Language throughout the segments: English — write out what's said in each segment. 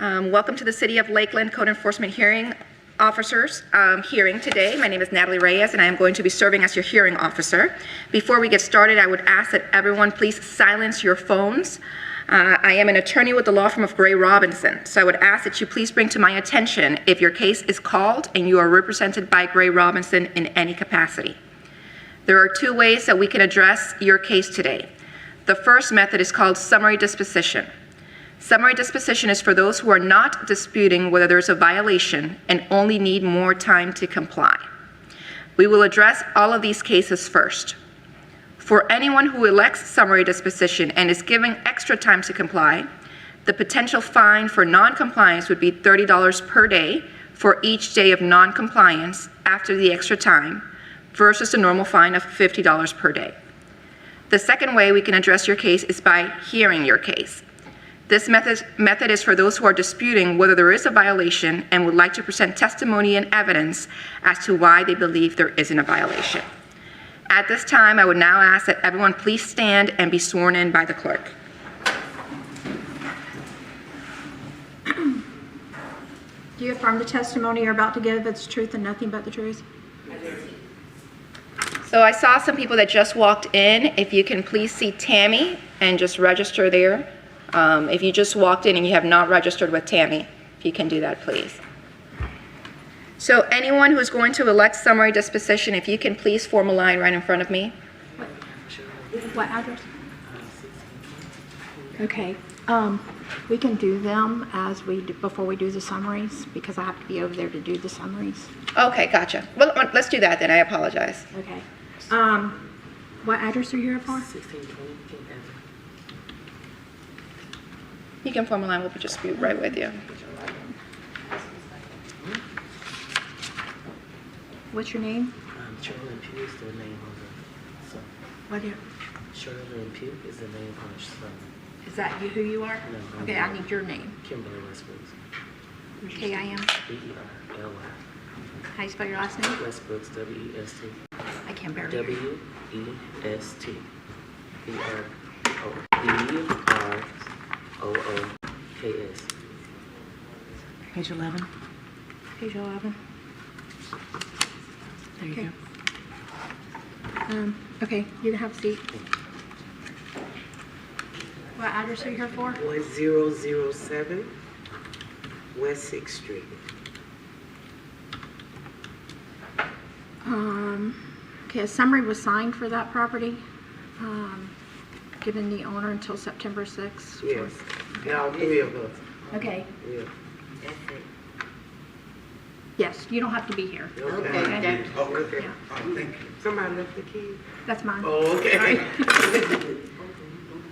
Welcome to the City of Lakeland Code Enforcement Hearing Officers hearing today. My name is Natalie Reyes, and I am going to be serving as your hearing officer. Before we get started, I would ask that everyone please silence your phones. I am an attorney with the law firm of Gray Robinson, so I would ask that you please bring to my attention if your case is called and you are represented by Gray Robinson in any capacity. There are two ways that we can address your case today. The first method is called summary disposition. Summary disposition is for those who are not disputing whether there's a violation and only need more time to comply. We will address all of these cases first. For anyone who elects summary disposition and is given extra time to comply, the potential fine for non-compliance would be $30 per day for each day of non-compliance after the extra time versus the normal fine of $50 per day. The second way we can address your case is by hearing your case. This method is for those who are disputing whether there is a violation and would like to present testimony and evidence as to why they believe there isn't a violation. At this time, I would now ask that everyone please stand and be sworn in by the clerk. Do you affirm the testimony you're about to give is the truth and nothing but the truth? So I saw some people that just walked in. If you can please see Tammy and just register there. If you just walked in and you have not registered with Tammy, if you can do that, please. So anyone who's going to elect summary disposition, if you can please form a line right in front of me. What address? Okay. We can do them as before we do the summaries because I have to be over there to do the summaries. Okay, gotcha. Well, let's do that then. I apologize. Okay. What address are you here for? 1620 King Avenue. You can form a line. We'll just be right with you. What's your name? Shirley Pugh is the name of the son. What is? Shirley Pugh is the name of the son. Is that who you are? No. Okay, I need your name. Kimberly Westbrooks. K-I-M. B-E-R-L-Y. How you spell your last name? Westbrooks, W-E-S-T. I can't barely hear you. W-E-S-T. B-R-O-O-K-S. Page 11. Page 11. There you Okay. go. Okay, you can have a seat. What address are you here for? 1007 West 6th Street. Okay, a summary was signed for that property, given the owner until September 6th. Yes. Now, three of us. Okay, Yeah. yes, you don't have to be here. Okay. Okay. Okay. Yeah. Oh, thank you. Somebody left the key. That's mine. Oh, okay. Sorry.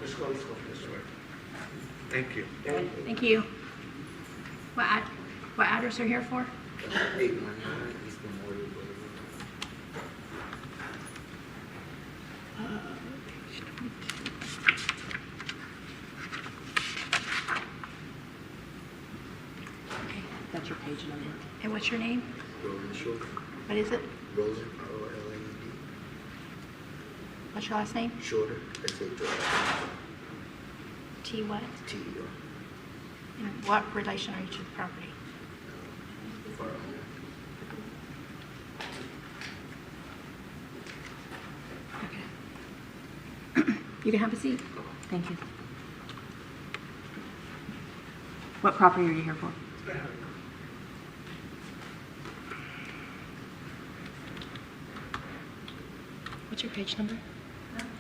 Let's go this way. Thank you. Thank you. What address are you here for? 819 East Memorial Boulevard. That's your page number. And what's your name? Roland Shorter. What is it? Roland, R-O-L-A-N-D. What's your last name? Shorter, S-H-O-R-T-E-R. T what? And what relation are you to the property? Far Okay. You can have a seat. Thank you. What property are you here for? What's your page number?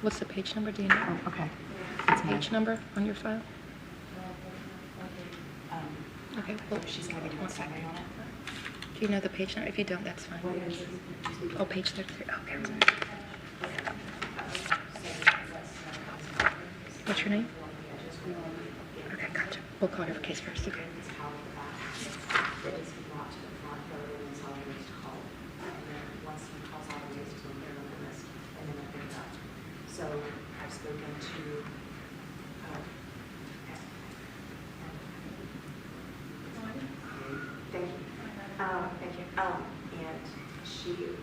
What's the page number? Do you know? Oh, okay. That's mine. Page number on your file? Okay, well, She's going to be doing summary on it. do you know the page number? If you don't, that's fine. Oh, page 33. Okay. What's your name? Okay, gotcha. We'll call your case first, okay? So I've spoken to thank you. And she is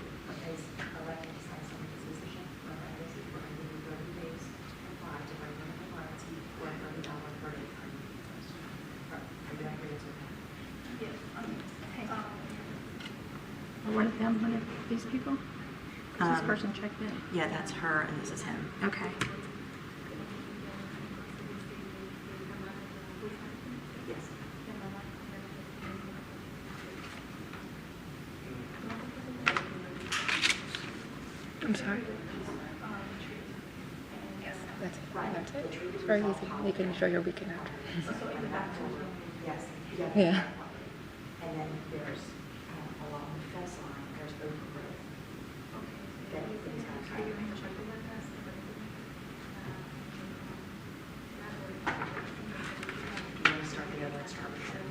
elected to sign some disposition on that basis for 130 days and 5 to bring them in compliance for $30 per day. Are you agree to one of them, one of these people? Is this Um, person checked in? Yeah, that's her, and this is him. Okay. Yes. I'm sorry? Yes, that's it. It's very easy. You can enjoy your weekend after. Yes. Yeah. And then there's, along the fence line, there's Oak Grove. That is outside. Do you want to start the other and start with him?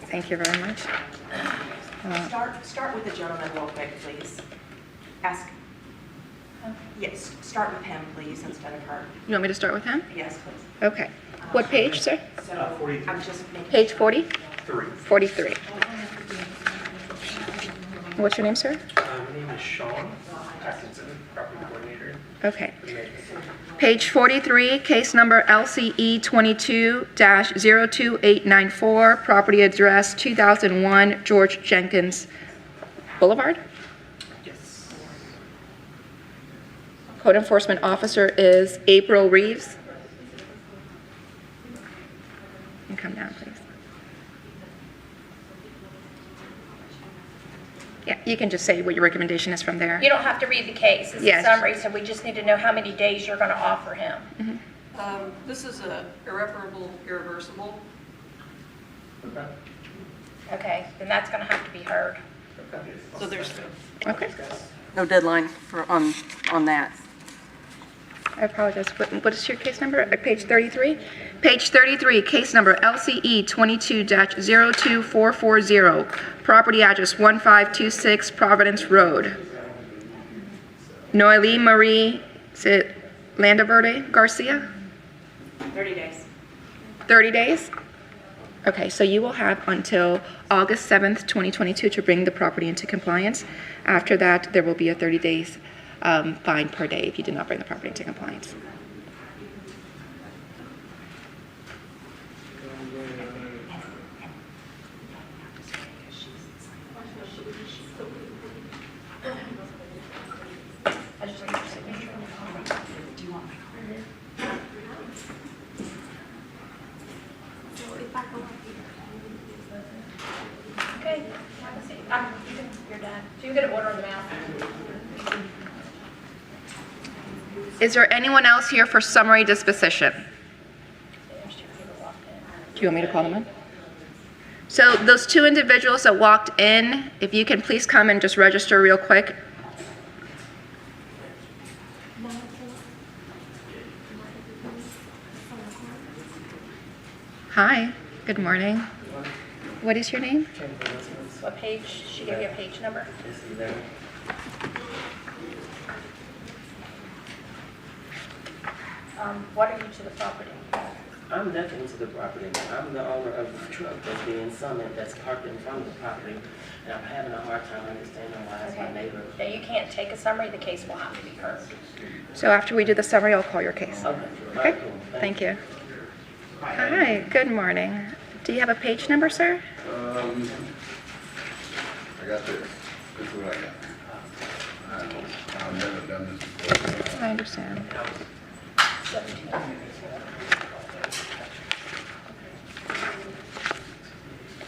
Thank you very much. Start with the gentleman real quick, please. Ask. Yes, start with him, please, instead of her. You want me to start with him? Yes, please. Okay. What page, sir? So, 43. I'm just making. Page 40? 3. 43. What's your name, sir? My name is Sean Atkinson, property coordinator. Okay. Page 43, case number LCE 22-02894, property address 2001 George Jenkins Boulevard. Yes. Code enforcement officer is April Reeves. You can come down, please. Yeah, you can just say what your recommendation is from there. You don't have to read the case. It's a Yes. summary, so we just need to know how many days you're going to offer him. This is a irreparable, irreversible. Okay. Okay, then that's going to have to be heard. Okay. So there's Okay. no deadline for, on that. I apologize. What is your case number? Page 33? Page 33, case number LCE 22-02440, property address 1526 Providence Road. Noelie Marie, is it Landaverde Garcia? 30 days. 30 days? Okay, so you will have until August 7th, 2022 to bring the property into compliance. After that, there will be a 30 days fine per day if you did not bring the property into compliance. I just need your signature. Do you want my card? Okay, have a seat. You're done. So you get an order on the mouth. Is there anyone else here for summary disposition? Do you want me to call them in? So those two individuals that walked in, if you can please come and just register real quick. Hi, good morning. What is your name? What page? She gave you a page number? It's 11. What are you to the property? I'm nothing to the property. I'm the owner of the truck that's being summoned, that's parked in front of the property, and I'm having a hard time understanding why it's my neighbor. Now, you can't take a summary. The case will have to be heard. So after we do the summary, I'll call your case. Okay. Okay, All right, cool. thank you. Hi, good morning. Do you have a page number, sir? I got this. This is what I got. I've never done this before. I understand.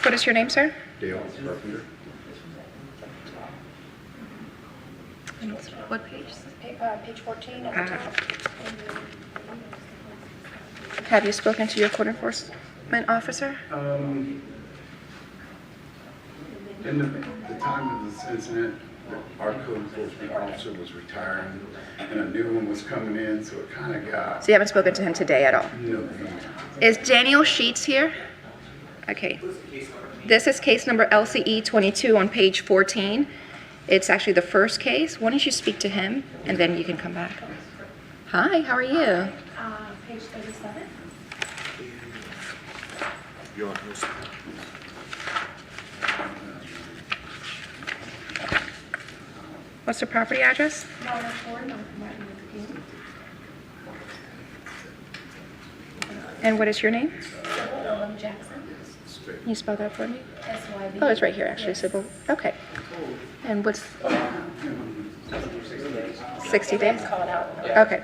What is your name, sir? Dale Carpenter. What page? Page 14 at the top. Have you spoken to your code enforcement officer? In the time of this incident, our code enforcement officer was retiring and a new one was coming in, so it kind of got, So you haven't spoken to him today at all? no. Is Daniel Sheets here? Okay. This is case number LCE 22 on page 14. It's actually the first case. Why don't you speak to him, and then you can come back. Hi, how are you? Page 37. What's the property address? 904 North Martin Luther King. And what is your name? Sybil Jackson. Can you spell that for me? SYB. Oh, it's right here, actually, Sybil. Okay. And what's 60 days? Call it out. Okay.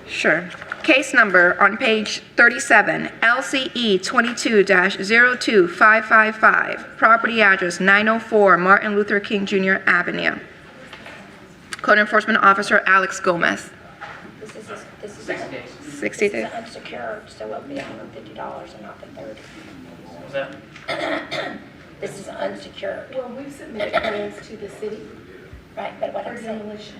Sure. Case number on page 37, LCE 22-02555, property address 904 Martin Luther King Jr. Avenue. Code Enforcement Officer Alex Gomez. This is 60 This days. is unsecured, so it'll be $150 and not the 30. What's that? This is unsecured. Well, we've submitted plans to the city Right, but what for I'm saying, demolition.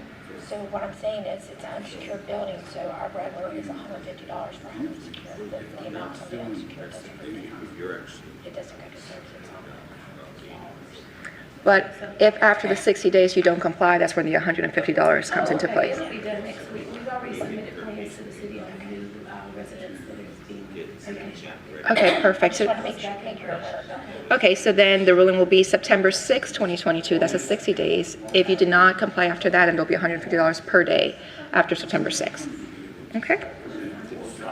so what I'm saying is it's an unsecured building, so our regular is $150 for unsecured. The amount on the unsecured doesn't go down. It doesn't go to 30, it's on But if after the 60 days you don't comply, that's when the $150 comes into place. It'll be done next week. We've already submitted plans to the city on new residents that is being taken. Okay, perfect. Just want So, to make you're aware of that. okay, so then the ruling will be September 6, 2022. That's a 60 days. If you did not comply after that, then it'll be $150 per day after September 6th. Okay?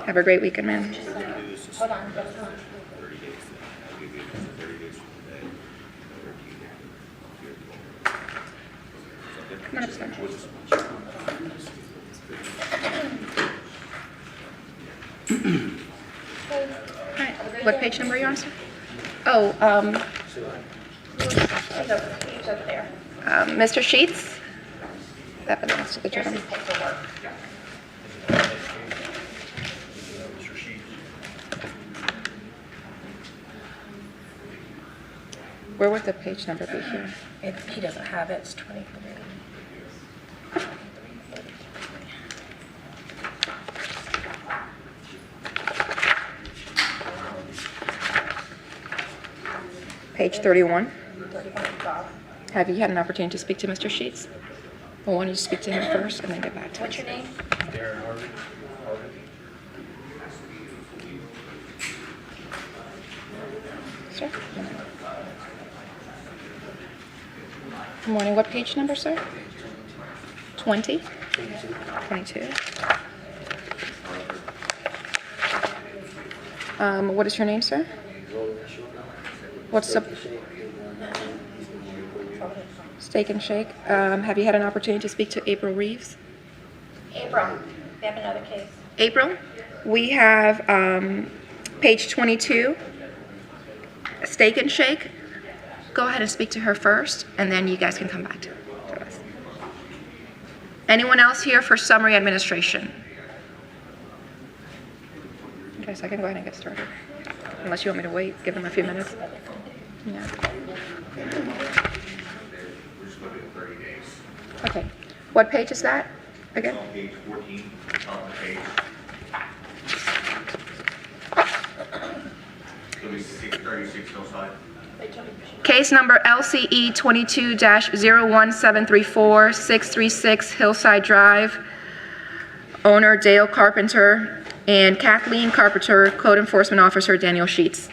Have a great weekend, man. Hold on, hold on. Come on up, sir. Alright, what page number are you on, sir? Oh, He's over there. Mr. Sheets? That belongs to the Here's his gentleman. paperwork. Where would the page number be here? He doesn't have it, it's 23. Page 31. 31, Bob. Have you had an opportunity to speak to Mr. Sheets? Well, why don't you speak to him first and then get back to What's us? your name? Darren Harvey. Sir? Good morning. What page number, sir? 20? 22. What is your name, sir? What's the... Steak and Shake. Have you had an opportunity to speak to April Reeves? April, we have another case. April, we have page 22, Steak and Shake. Go ahead and speak to her first, and then you guys can come back to us. Anyone else here for summary administration? Okay, so I can go ahead and get started. Unless you want me to wait, give them a few minutes. Yeah. Okay, what page is that again? On page 14, top of the page. It'll be 636 Hillside. Case number LCE 22-01734, 636 Hillside Drive. Owner Dale Carpenter and Kathleen Carpenter, Code Enforcement Officer Daniel Sheets.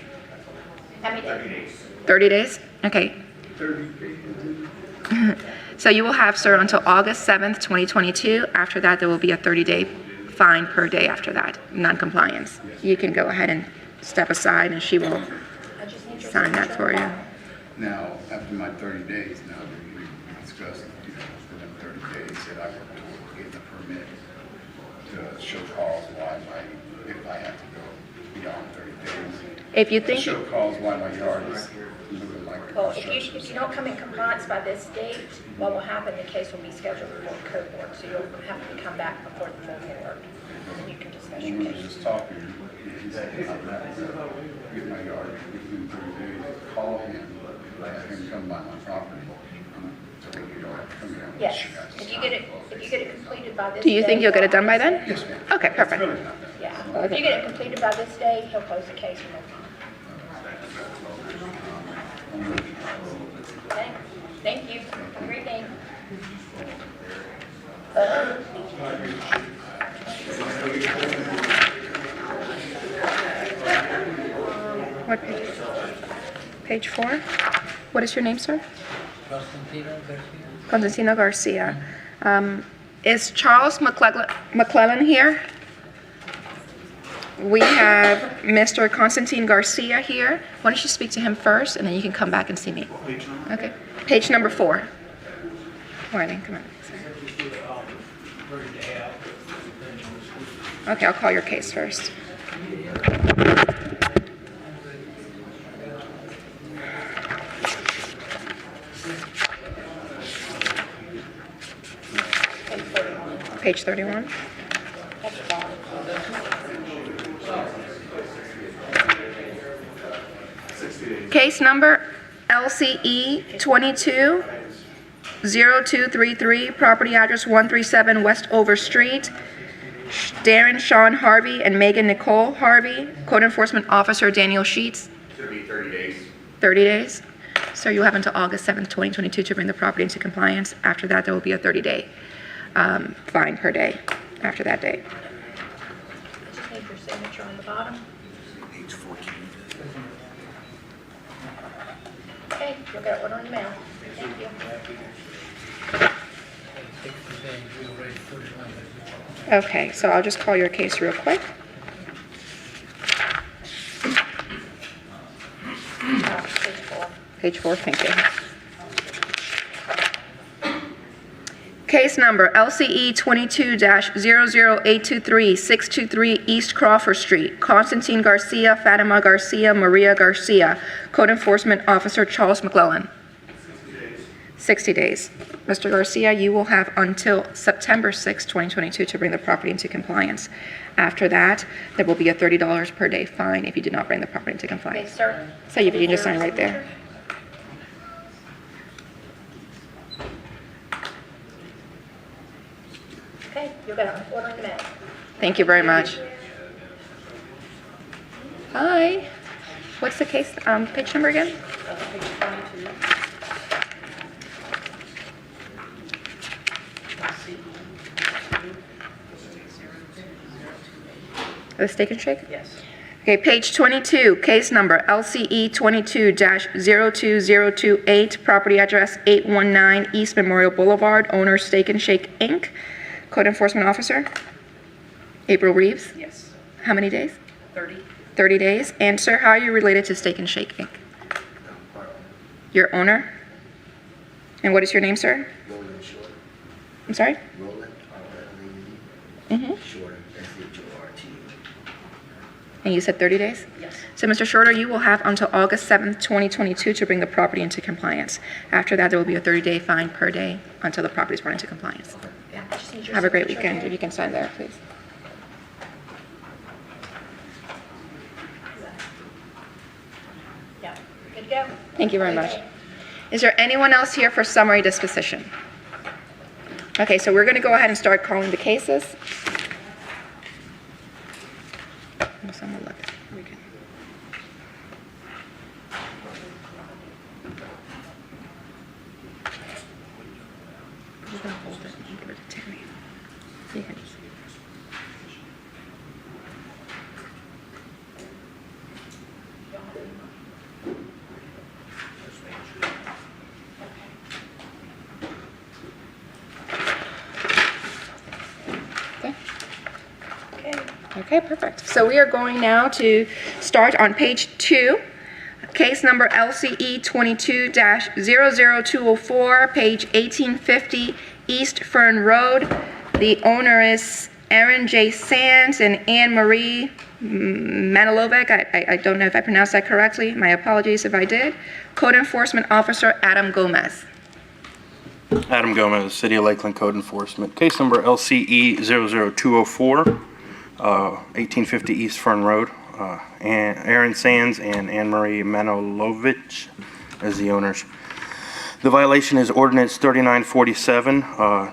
How many days? 30 days? Okay. 30 days. So you will have, sir, until August 7th, 2022. After that, there will be a 30-day fine per day after that, non-compliance. You can go ahead and step aside, and she will I just need your sign that for you. Now, after my 30 days, now we discussed, within 30 days, that I worked toward getting a permit to show cause why if I have to go beyond 30 days. If you To think, show cause why my yard is moving like a Well, construction. if you don't come in compliance by this date, what will happen, the case will be scheduled before the code board, so you'll have to come back before the full board, and then you can discuss When your we were case. just talking, he said, I'm not gonna get my yard within 30 days, call him, have him come by my property. So you don't have to come here. Yes, if you get it completed by this do you think day, you'll get it done by then? Yes, ma'am. Okay, It's perfect. really not that. Yeah, if you get it completed by this day, he'll close the case in no time. Okay, thank you, have a great day. What page? Page 4? What is your name, sir? Constantino Garcia. Constantino Garcia. Is Charles McClellan here? We have Mr. Constantine Garcia here. Why don't you speak to him first, and then you can come back and see me. Okay. Page number 4. Morning, come on. Okay, I'll call your case first. Page 31. Case number LCE 220233, property address 137 West Over Street. Darren Sean Harvey and Megan Nicole Harvey. Code Enforcement Officer Daniel Sheets. Should be 30 days. 30 days. Sir, you have until August 7th, 2022 to bring the property into compliance. After that, there will be a 30-day fine per day after that date. Just need your signature on the bottom. Page 14. Okay, you'll get an order in the mail. Thank you. Okay, so I'll just call your case real quick. Page 4. Page 4, thank you. Case number LCE 22-00823, 623 East Crawford Street. Constantine Garcia, Fatima Garcia, Maria Garcia. Code Enforcement Officer Charles McClellan. 60 days. Mr. Garcia, you will have until September 6, 2022 to bring the property into compliance. After that, there will be a $30 per day fine if you did not bring the property into Okay, compliance. sir. So you can just sign right there. Okay, you'll get an order in the mail. Thank you very much. Hi. What's the case, page number again? Page 22. The Steak and Shake? Yes. Okay, page 22, case number LCE 22-02028, property address 819 East Memorial Boulevard, owner Steak and Shake, Inc. Code Enforcement Officer, April Reeves. Yes. How many days? 30. 30 days. And sir, how are you related to Steak and Shake, Inc.? Your owner? And what is your name, sir? Roland Short. I'm sorry? Roland, Mm-hmm. Short, S-H-O-R-T. And you said 30 days? Yes. So, Mr. Shorter, you will have until August 7th, 2022 to bring the property into compliance. After that, there will be a 30-day fine per day until the property is brought into compliance. I just need your Have a great signature weekend. here. If you can sign there, please. Yeah, good to go. Thank you very much. Is there anyone else here for summary disposition? Okay, so we're going to go ahead and start calling the cases. Someone look. We can- We're gonna hold it and give it to Tammy. You can- Okay. Okay. Okay, perfect. So we are going now to start on page 2, case number LCE 22-00204, page 1850 East Fern Road. The owner is Aaron J. Sands and Anne Marie Manilovic. I don't know if I pronounced that correctly. My apologies if I did. Code Enforcement Officer Adam Gomez. Adam Gomez, City of Lakeland Code Enforcement. Case number LCE 00204, 1850 East Fern Road. Aaron Sands and Anne Marie Manilovich as the owners. The violation is Ordinance 3947,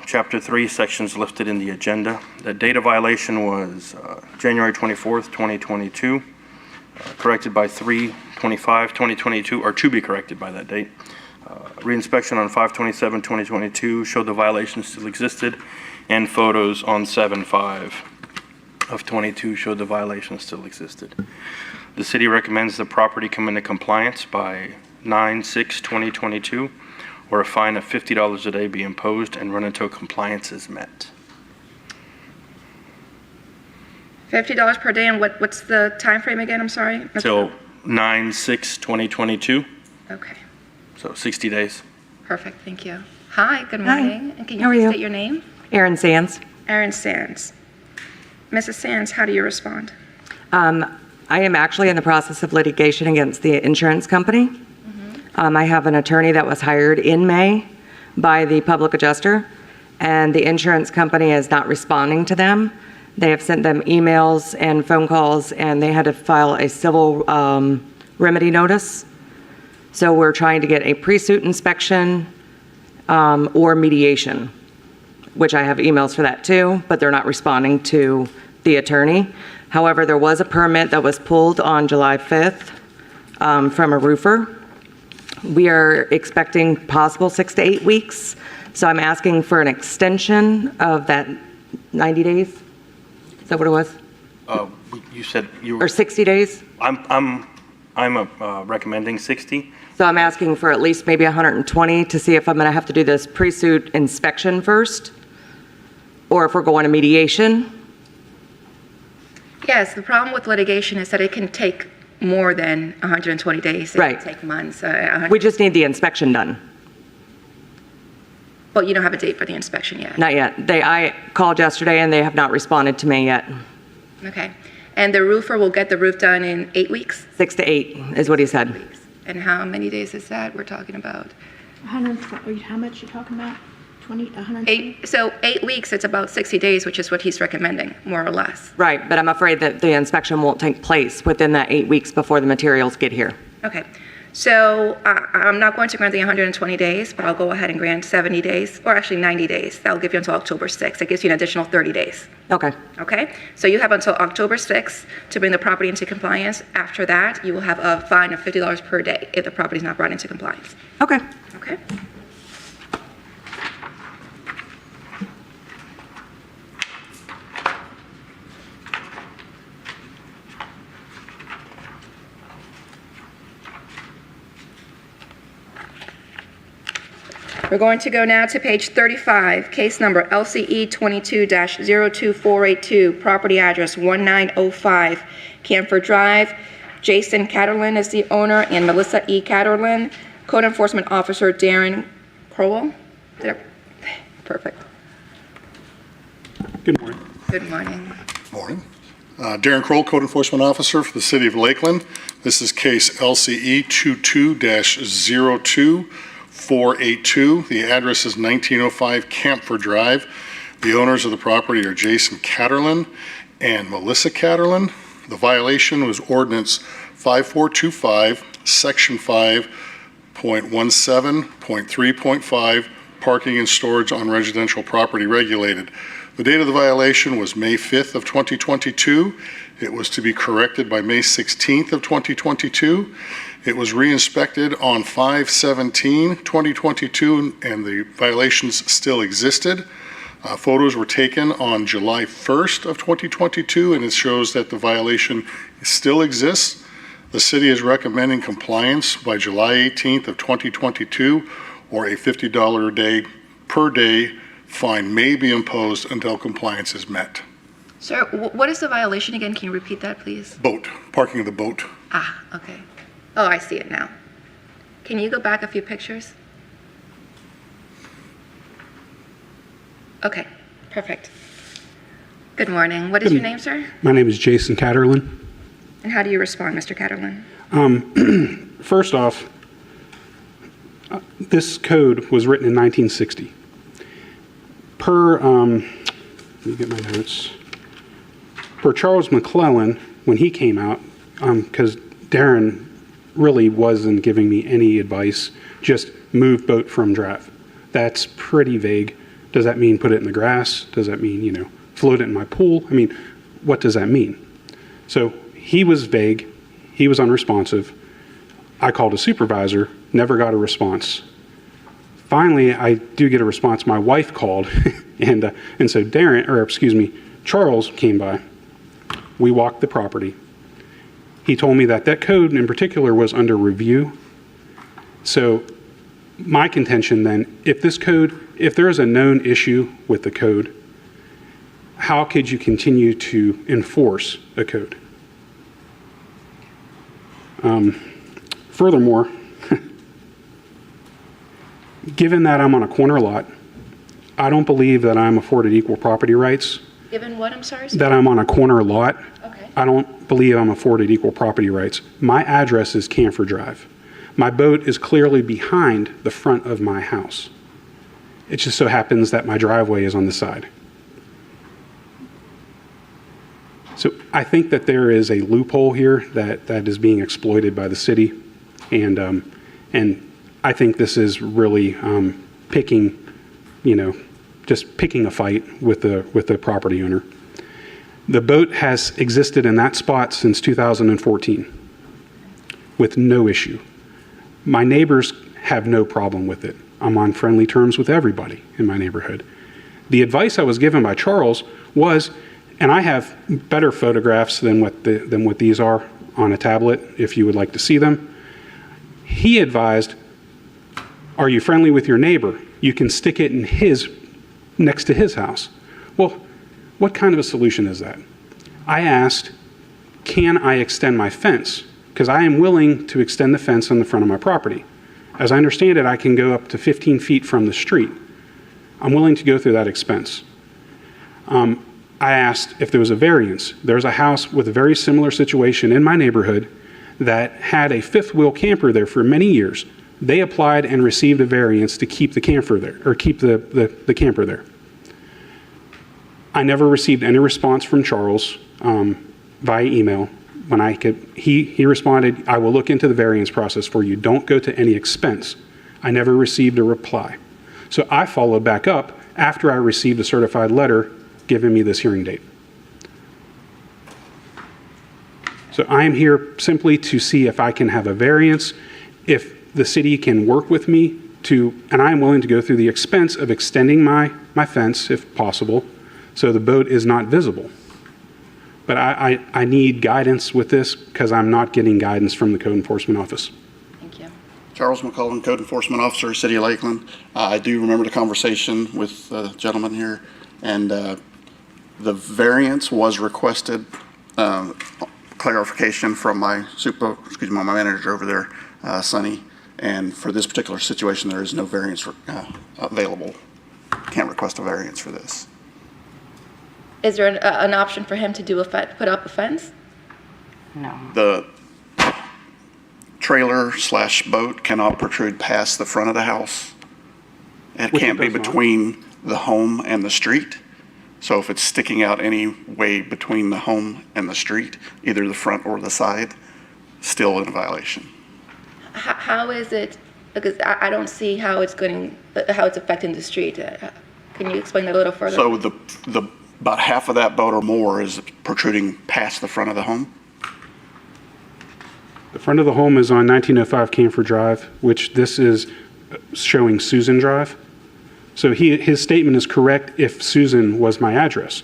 Chapter 3, sections listed in the agenda. The date of violation was January 24th, 2022, corrected by 3/25/2022, or to be corrected by that date. Reinspection on 5/27/2022 showed the violation still existed, and photos on 7/5/22 showed the violation still existed. The city recommends the property come into compliance by 9/6/2022, or a fine of $50 a day be imposed and run until compliance is met. $50 per day, and what's the time frame again? I'm sorry. Mr. Till 9/6/2022, Okay, so 60 days. perfect, thank you. Hi, good Hi. morning. And can How are you you? state your name? Erin Sands. Erin Sands. Mrs. Sands, how do you respond? I am actually in the process of litigation against the insurance company. I have an attorney that was hired in May by the public adjuster, and the insurance company is not responding to them. They have sent them emails and phone calls, and they had to file a civil remedy notice. So we're trying to get a pre-suit inspection or mediation, which I have emails for that too, but they're not responding to the attorney. However, there was a permit that was pulled on July 5th from a roofer. We are expecting possible 6 to 8 weeks, so I'm asking for an extension of that 90 days. Is that what it was? You said you Or were, 60 days? I'm recommending 60. So I'm asking for at least maybe 120 to see if I'm going to have to do this pre-suit inspection first, or if we're going to mediation. Yes, the problem with litigation is that it can take more than 120 days. It Right. can take months. We just need the inspection done. But you don't have a date for the inspection yet. Not yet. I called yesterday and they have not responded to me yet. Okay. And the roofer will get the roof done in 8 weeks? 6 to 8 is what he said. And how many days is that we're talking about? 120, how much you talking about? 120? So 8 weeks, it's about 60 days, which is what he's recommending, more or less. Right, but I'm afraid that the inspection won't take place within that 8 weeks before the materials get here. Okay. So I'm not going to grant the 120 days, but I'll go ahead and grant 70 days, or actually 90 days. That'll give you until October 6th. It gives you an additional 30 days. Okay. Okay? So you have until October 6th to bring the property into compliance. After that, you will have a fine of $50 per day if the property is not brought into compliance. Okay. Okay? We're going to go now to page 35, case number LCE 22-02482, property address 1905 Camford Drive. Jason Catterlin is the owner, and Melissa E. Catterlin. Code Enforcement Officer Darren Crowell. Perfect. Good morning. Good morning. Morning. Darren Kroll, Code Enforcement Officer for the City of Lakeland. This is case LCE 22-02482. The address is 1905 Camford Drive. The owners of the property are Jason Catterlin and Melissa Catterlin. The violation was ordinance 5425, section 5.17.3.5, parking and storage on residential property regulated. The date of the violation was May 5th of 2022. It was to be corrected by May 16th of 2022. It was re-inspected on 5/17/2022, and the violations still existed. Photos were taken on July 1st of 2022, and it shows that the violation still exists. The city is recommending compliance by July 18th of 2022, or a $50 per day fine may be imposed until compliance is met. Sir, what is the violation again? Can you repeat that, please? Boat, parking of the boat. Ah, okay. Oh, I see it now. Can you go back a few pictures? Okay, perfect. Good morning. What is your name, sir? My name is Jason Catterlin. And how do you respond, Mr. Catterlin? First off, this code was written in 1960. Let me get my notes. Per Charles McClellan, when he came out, because Darren really wasn't giving me any advice, just move boat from drive. That's pretty vague. Does that mean put it in the grass? Does that mean, float it in my pool? I mean, what does that mean? So he was vague. He was unresponsive. I called a supervisor, never got a response. Finally, I do get a response. My wife called, and so Charles came by. We walked the property. He told me that code in particular was under review. So my contention then, if there is a known issue with the code, how could you continue to enforce a code? Furthermore, given that I'm on a corner lot, I don't believe that I'm afforded equal property rights. Given what, I'm sorry? sir? That I'm on a corner lot, Okay. I don't believe I'm afforded equal property rights. My address is Camphor Drive. My boat is clearly behind the front of my house. It just so happens that my driveway is on the side. So I think that there is a loophole here that is being exploited by the city, and I think this is really just picking a fight with the property owner. The boat has existed in that spot since 2014 with no issue. My neighbors have no problem with it. I'm on friendly terms with everybody in my neighborhood. The advice I was given by Charles was, and I have better photographs than what these are on a tablet, if you would like to see them. He advised, are you friendly with your neighbor? You can stick it in next to his house. Well, what kind of a solution is that? I asked, can I extend my fence? Because I am willing to extend the fence on the front of my property. As I understand it, I can go up to 15 feet from the street. I'm willing to go through that expense. I asked if there was a variance. There's a house with a very similar situation in my neighborhood that had a fifth wheel camper there for many years. They applied and received a variance to keep the camper there, or keep the camper there. I never received any response from Charles via email. He responded, I will look into the variance process for you. Don't go to any expense. I never received a reply. So I followed back up after I received a certified letter giving me this hearing date. So I am here simply to see if I can have a variance, if the city can work with me and I am willing to go through the expense of extending my fence if possible, so the boat is not visible. But I need guidance with this because I'm not getting guidance from the Code Enforcement Office. Thank you. Charles McCullen, Code Enforcement Officer, City of Lakeland. I do remember the conversation with the gentleman here, and the variance was requested, clarification from my manager over there, Sonny. And for this particular situation, there is no variance available. Can't request a variance for this. Is there an option for him to put up a fence? No. The trailer/boat cannot protrude past the front of the house. It Which it can't be does not. between the home and the street. So if it's sticking out any way between the home and the street, either the front or the side, still in violation. How is it, because I don't see how it's affecting the street. Can you explain that a little further? So about half of that boat or more is protruding past the front of the home. The front of the home is on 1905 Camphor Drive, which this is showing Susan Drive. So his statement is correct if Susan was my address.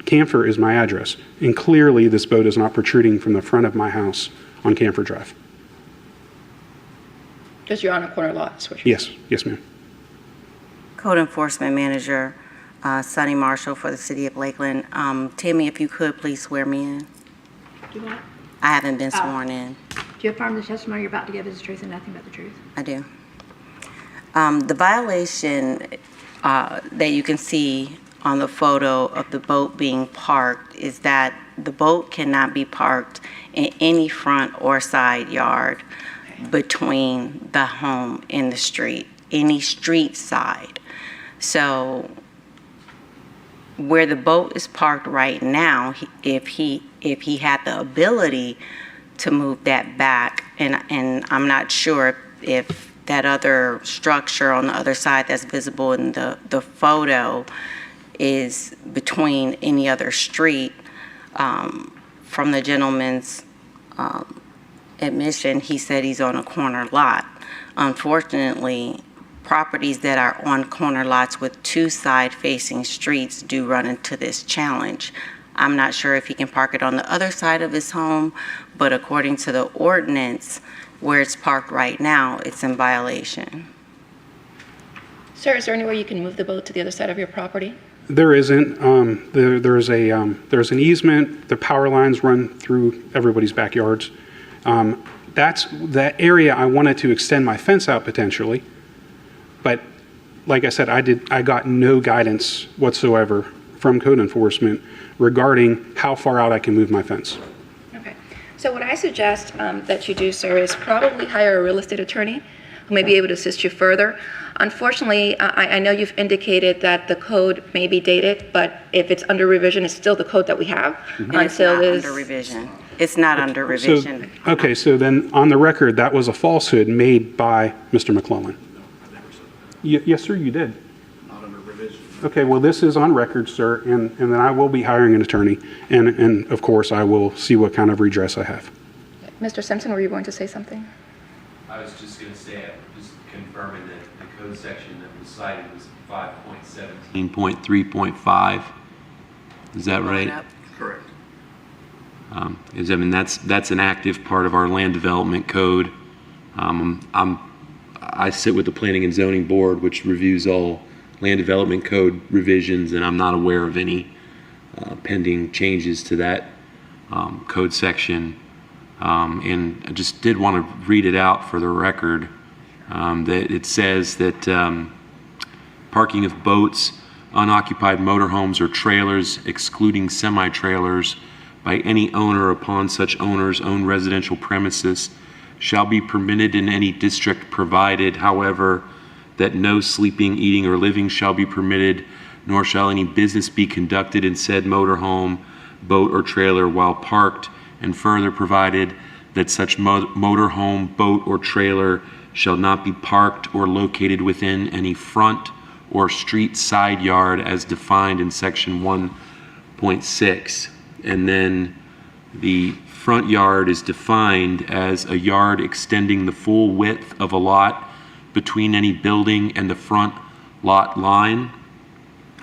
Camphor is my address. And clearly this boat is not protruding from the front of my house on Camphor Drive. Because you're on a corner lot, is what you're Yes, yes ma'am. Code Enforcement Manager, Sonny Marshall for the City of Lakeland. Timmy, if you could, please swear me in. Do what? I haven't been sworn in. Do you affirm the testimony you're about to give is the truth and nothing but the truth? I do. The violation that you can see on the photo of the boat being parked is that the boat cannot be parked in any front or side yard between the home and the street, any street side. So where the boat is parked right now, if he had the ability to move that back, and I'm not sure if that other structure on the other side that's visible in the photo is between any other street. From the gentleman's admission, he said he's on a corner lot. Unfortunately, properties that are on corner lots with two side-facing streets do run into this challenge. I'm not sure if he can park it on the other side of his home, but according to the ordinance, where it's parked right now, it's in violation. Sir, is there any way you can move the boat to the other side of your property? There isn't. There's an easement. The power lines run through everybody's backyards. That's that area I wanted to extend my fence out potentially, but like I said, I got no guidance whatsoever from code enforcement regarding how far out I can move my fence. Okay. So what I suggest that you do, sir, is probably hire a real estate attorney who may be able to assist you further. Unfortunately, I know you've indicated that the code may be dated, but if it's under revision, it's still the code that we have And it's not under revision. It's not under revision. So then on the record, that was a falsehood made by Mr. McClellan. Yes, sir, you did. Not under revision. Okay, well, this is on record, sir, and then I will be hiring an attorney, and of course, I will see what kind of redress I have. Mr. Simpson, were you going to say something? I was just going to say, just confirming that the code section that was cited was 5.17.3.5. Is that right? Correct. That's an active part of our land development code. I sit with the Planning and Zoning Board, which reviews all land development code revisions, and I'm not aware of any pending changes to that code section. And I just did want to read it out for the record, that it says that parking of boats, unoccupied motorhomes or trailers, excluding semi-trailers, by any owner upon such owner's own residential premises shall be permitted in any district, provided, however, that no sleeping, eating, or living shall be permitted, nor shall any business be conducted in said motorhome, boat, or trailer while parked, and further provided that such motorhome, boat, or trailer shall not be parked or located within any front or street side yard as defined in section 1.6. And then the front yard is defined as a yard extending the full width of a lot between any building and the front lot line.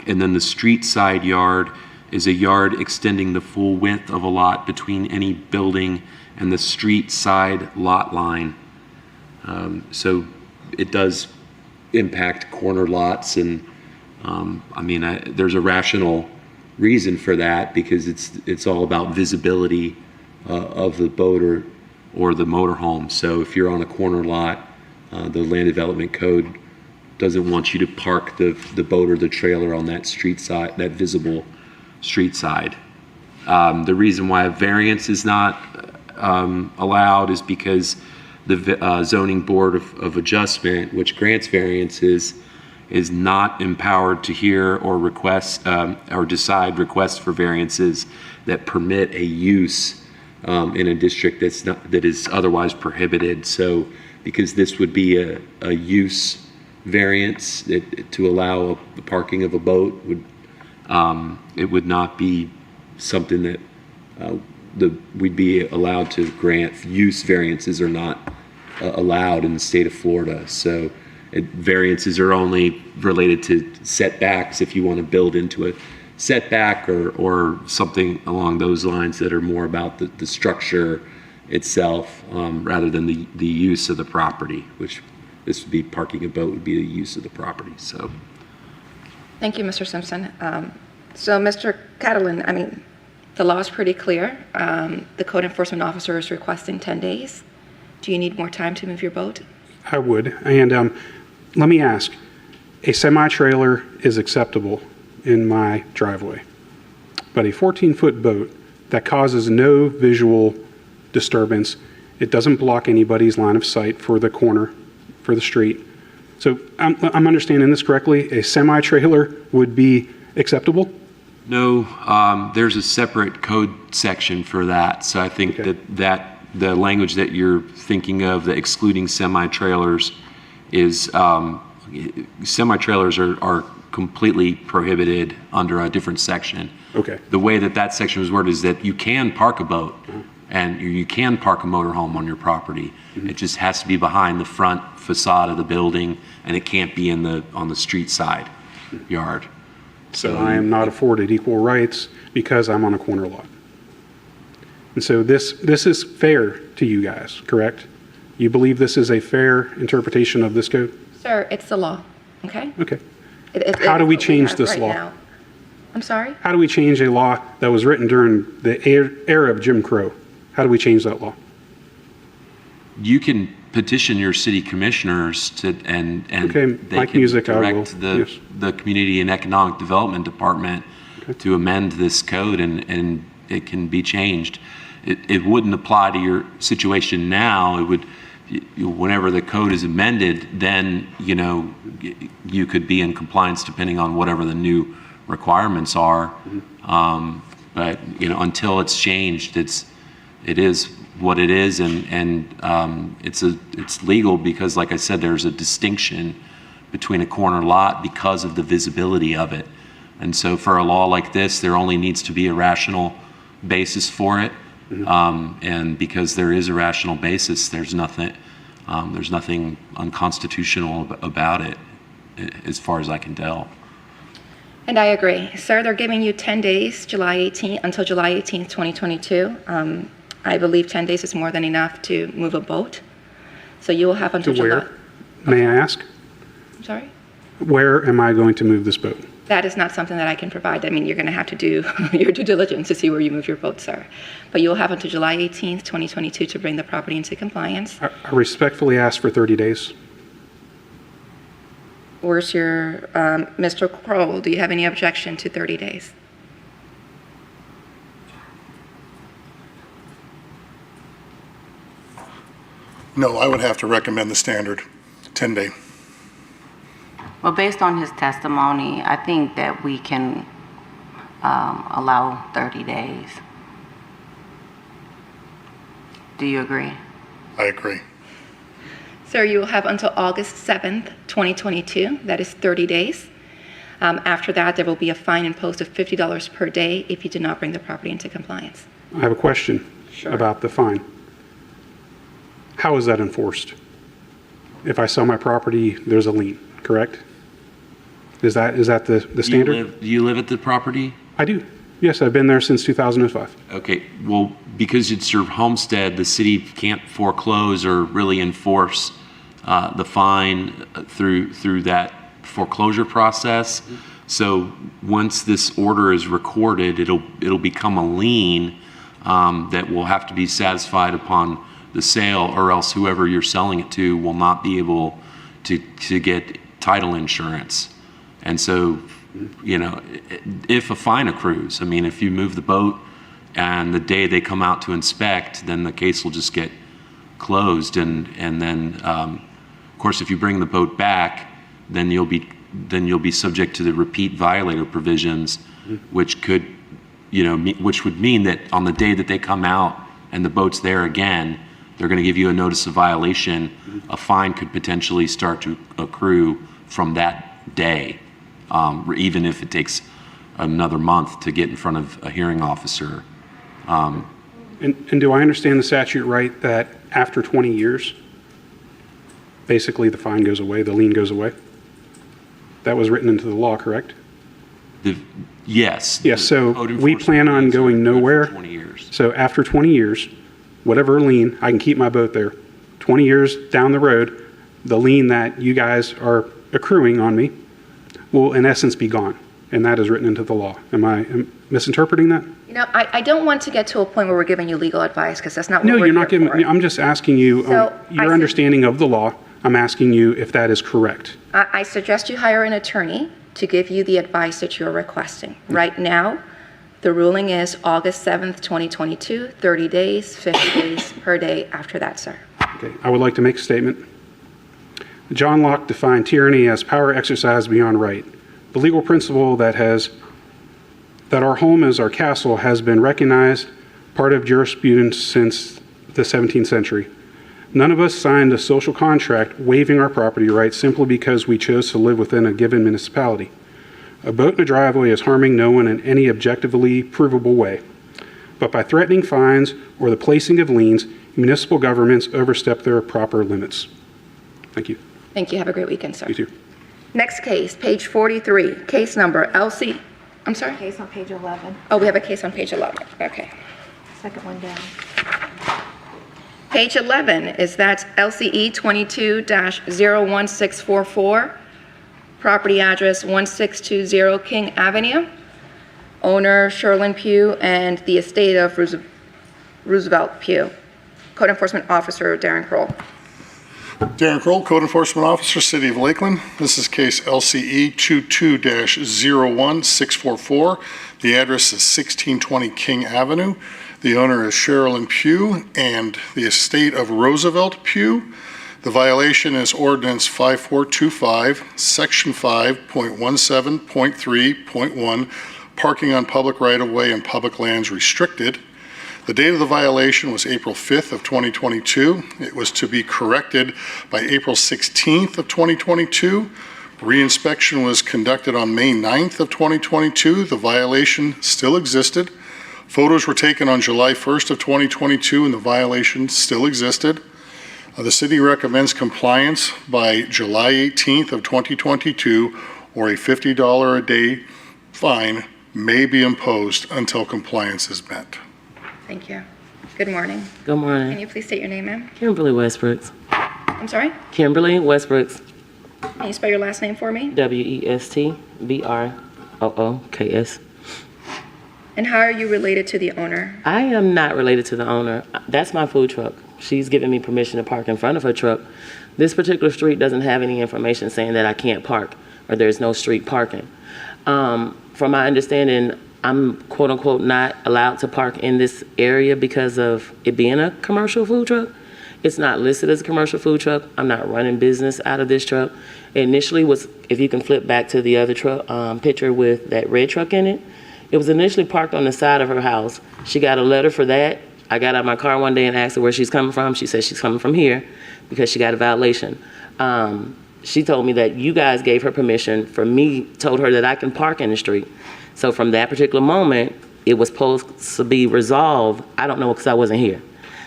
And then the street side yard is a yard extending the full width of a lot between any building and the street side lot line. So it does impact corner lots, and there's a rational reason for that, because it's all about visibility of the boat or the motorhome. So if you're on a corner lot, the land development code doesn't want you to park the boat or the trailer on that street side, that visible street side. The reason why a variance is not allowed is because the zoning board of adjustment, which grants variances, is not empowered to hear or request or decide requests for variances that permit a use in a district that is otherwise prohibited. So because this would be a use variance to allow the parking of a boat, it would not be something that we'd be allowed to grant. Use variances are not allowed in the state of Florida. So variances are only related to setbacks if you want to build into a setback or something along those lines that are more about the structure itself rather than the use of the property, which this would be parking a boat would be the use of the property. So Thank you, Mr. Simpson. So, Mr. Catalan, the law is pretty clear. The code enforcement officer is requesting 10 days. Do you need more time to move your boat? I would. And let me ask, a semi-trailer is acceptable in my driveway, but a 14-foot boat that causes no visual disturbance, it doesn't block anybody's line of sight for the corner, for the street. So I'm understanding this correctly, a semi-trailer would be acceptable? no, there's a separate code section for that. So I think that the language that you're thinking of, the excluding semi-trailers, is semi-trailers are completely prohibited under a different section. Okay. The way that section was worded is that you can park a boat and you can park a motorhome on your property. It just has to be behind the front facade of the building, and it can't be on the street side yard. So I am not afforded equal rights because I'm on a corner lot. And so this is fair to you guys, correct? You believe this is a fair interpretation of this code? Sir, it's the law, okay? Okay. How do we change this law? I'm sorry? How do we change a law that was written during the era of Jim Crow? How do we change that law? You can petition your city commissioners to, and Okay, they Mike can Music, I will, direct yes. the Community and Economic Development Department to amend this code, and it can be changed. It wouldn't apply to your situation now. It would, whenever the code is amended, then, you know, you could be in compliance depending on whatever the new requirements are. But, you know, until it's changed, it is what it is, and it's legal because, like I said, there's a distinction between a corner lot because of the visibility of it. And so for a law like this, there only needs to be a rational basis for it. And because there is a rational basis, there's nothing unconstitutional about it, as far as I can tell. And I agree. Sir, they're giving you 10 days, until July 18th, 2022. I believe 10 days is more than enough to move a boat. So you will have until To July. where? May I ask? I'm sorry? Where am I going to move this boat? That is not something that I can provide. I mean, you're going to have to do your due diligence to see where you move your boat, sir. But you'll have until July 18th, 2022 to bring the property into compliance. I respectfully ask for 30 days. Where's your, Mr. Crowell, do you have any objection to 30 days? No, I would have to recommend the standard 10-day. Well, based on his testimony, I think that we can allow 30 days. Do you agree? I agree. Sir, you will have until August 7th, 2022. That is 30 days. After that, there will be a fine imposed of $50 per day if you do not bring the property into compliance. I have a question about the fine. How is that enforced? If I sell my property, there's a lien, correct? Is that the standard? Do you live at the property? I do. Yes, I've been there since 2005. Okay, well, because it's your homestead, the city can't foreclose or really enforce the fine through that foreclosure process. So once this order is recorded, it'll become a lien that will have to be satisfied upon the sale, or else whoever you're selling it to will not be able to get title insurance. And so, you know, if a fine accrues, I mean, if you move the boat and the day they come out to inspect, then the case will just get closed. And then, of course, if you bring the boat back, then you'll be subject to the repeat violator provisions, which could, you know, which would mean that on the day that they come out and the boat's there again, they're going to give you a notice of violation. A fine could potentially start to accrue from that day, even if it takes another month to get in front of a hearing officer. And do I understand the statute right that after 20 years, basically the fine goes away, the lien goes away? That was written into the law, correct? Yes. Yes, so we plan on going nowhere. 20 years. So after 20 years, whatever lien, I can keep my boat there. 20 years down the road, the lien that you guys are accruing on me will in essence be gone. And that is written into the law. Am I misinterpreting that? You know, I don't want to get to a point where we're giving you legal advice, because that's not what No, we're you're not here giving, for. I'm just asking you So, your understanding of the law. I'm asking you if that is correct. I suggest you hire an attorney to give you the advice that you're requesting. Right now, the ruling is August 7th, 2022, 30 days, 50 days per day after that, sir. Okay, I would like to make a statement. John Locke defined tyranny as power exercised beyond right. The legal principle that our home is our castle has been recognized part of jurisprudence since the 17th century. None of us signed a social contract waiving our property rights simply because we chose to live within a given municipality. A boat in a driveway is harming no one in any objectively provable way. But by threatening fines or the placing of liens, municipal governments overstep their proper limits. Thank you. Thank you. Have a great weekend, sir. You too. Next case, page 43, case number LC, I'm sorry? Case on page 11, Oh, we have a case on page 11. Okay. second one down. Page 11 is that LCE 22-01644, property address 1620 King Avenue, owner Sherlyn Pugh and the estate of Roosevelt Pugh. Code Enforcement Officer Darren Kroll. Darren Kroll, Code Enforcement Officer, City of Lakeland. This is case LCE 22-01644. The address is 1620 King Avenue. The owner is Sherlyn Pugh and the estate of Roosevelt Pugh. The violation is ordinance 5425, section 5.17.3.1, parking on public right-of-way and public lands restricted. The date of the violation was April 5th of 2022. It was to be corrected by April 16th of 2022. Reinspection was conducted on May 9th of 2022. The violation still existed. Photos were taken on July 1st of 2022 and the violation still existed. The city recommends compliance by July 18th of 2022 or a $50 a day fine may be imposed until compliance is met. Thank you. Good morning. Good morning. Can you please state your name, ma'am? Kimberly Westbrooks. I'm sorry? Kimberly Westbrooks. Can you spell your last name for me? Westbrooks. And how are you related to the owner? I am not related to the owner. That's my food truck. She's given me permission to park in front of her truck. This particular street doesn't have any information saying that I can't park or there's no street parking. From my understanding, I'm quote unquote not allowed to park in this area because of it being a commercial food truck. It's not listed as a commercial food truck. I'm not running business out of this truck. It initially was, if you can flip back to the other truck picture with that red truck in it, it was initially parked on the side of her house. She got a letter for that. I got out of my car one day and asked her where she's coming from. She said she's coming from here because she got a violation. She told me that you guys gave her permission for me, told her that I can park in the street. So from that particular moment, it was supposed to be resolved. I don't know because I wasn't here.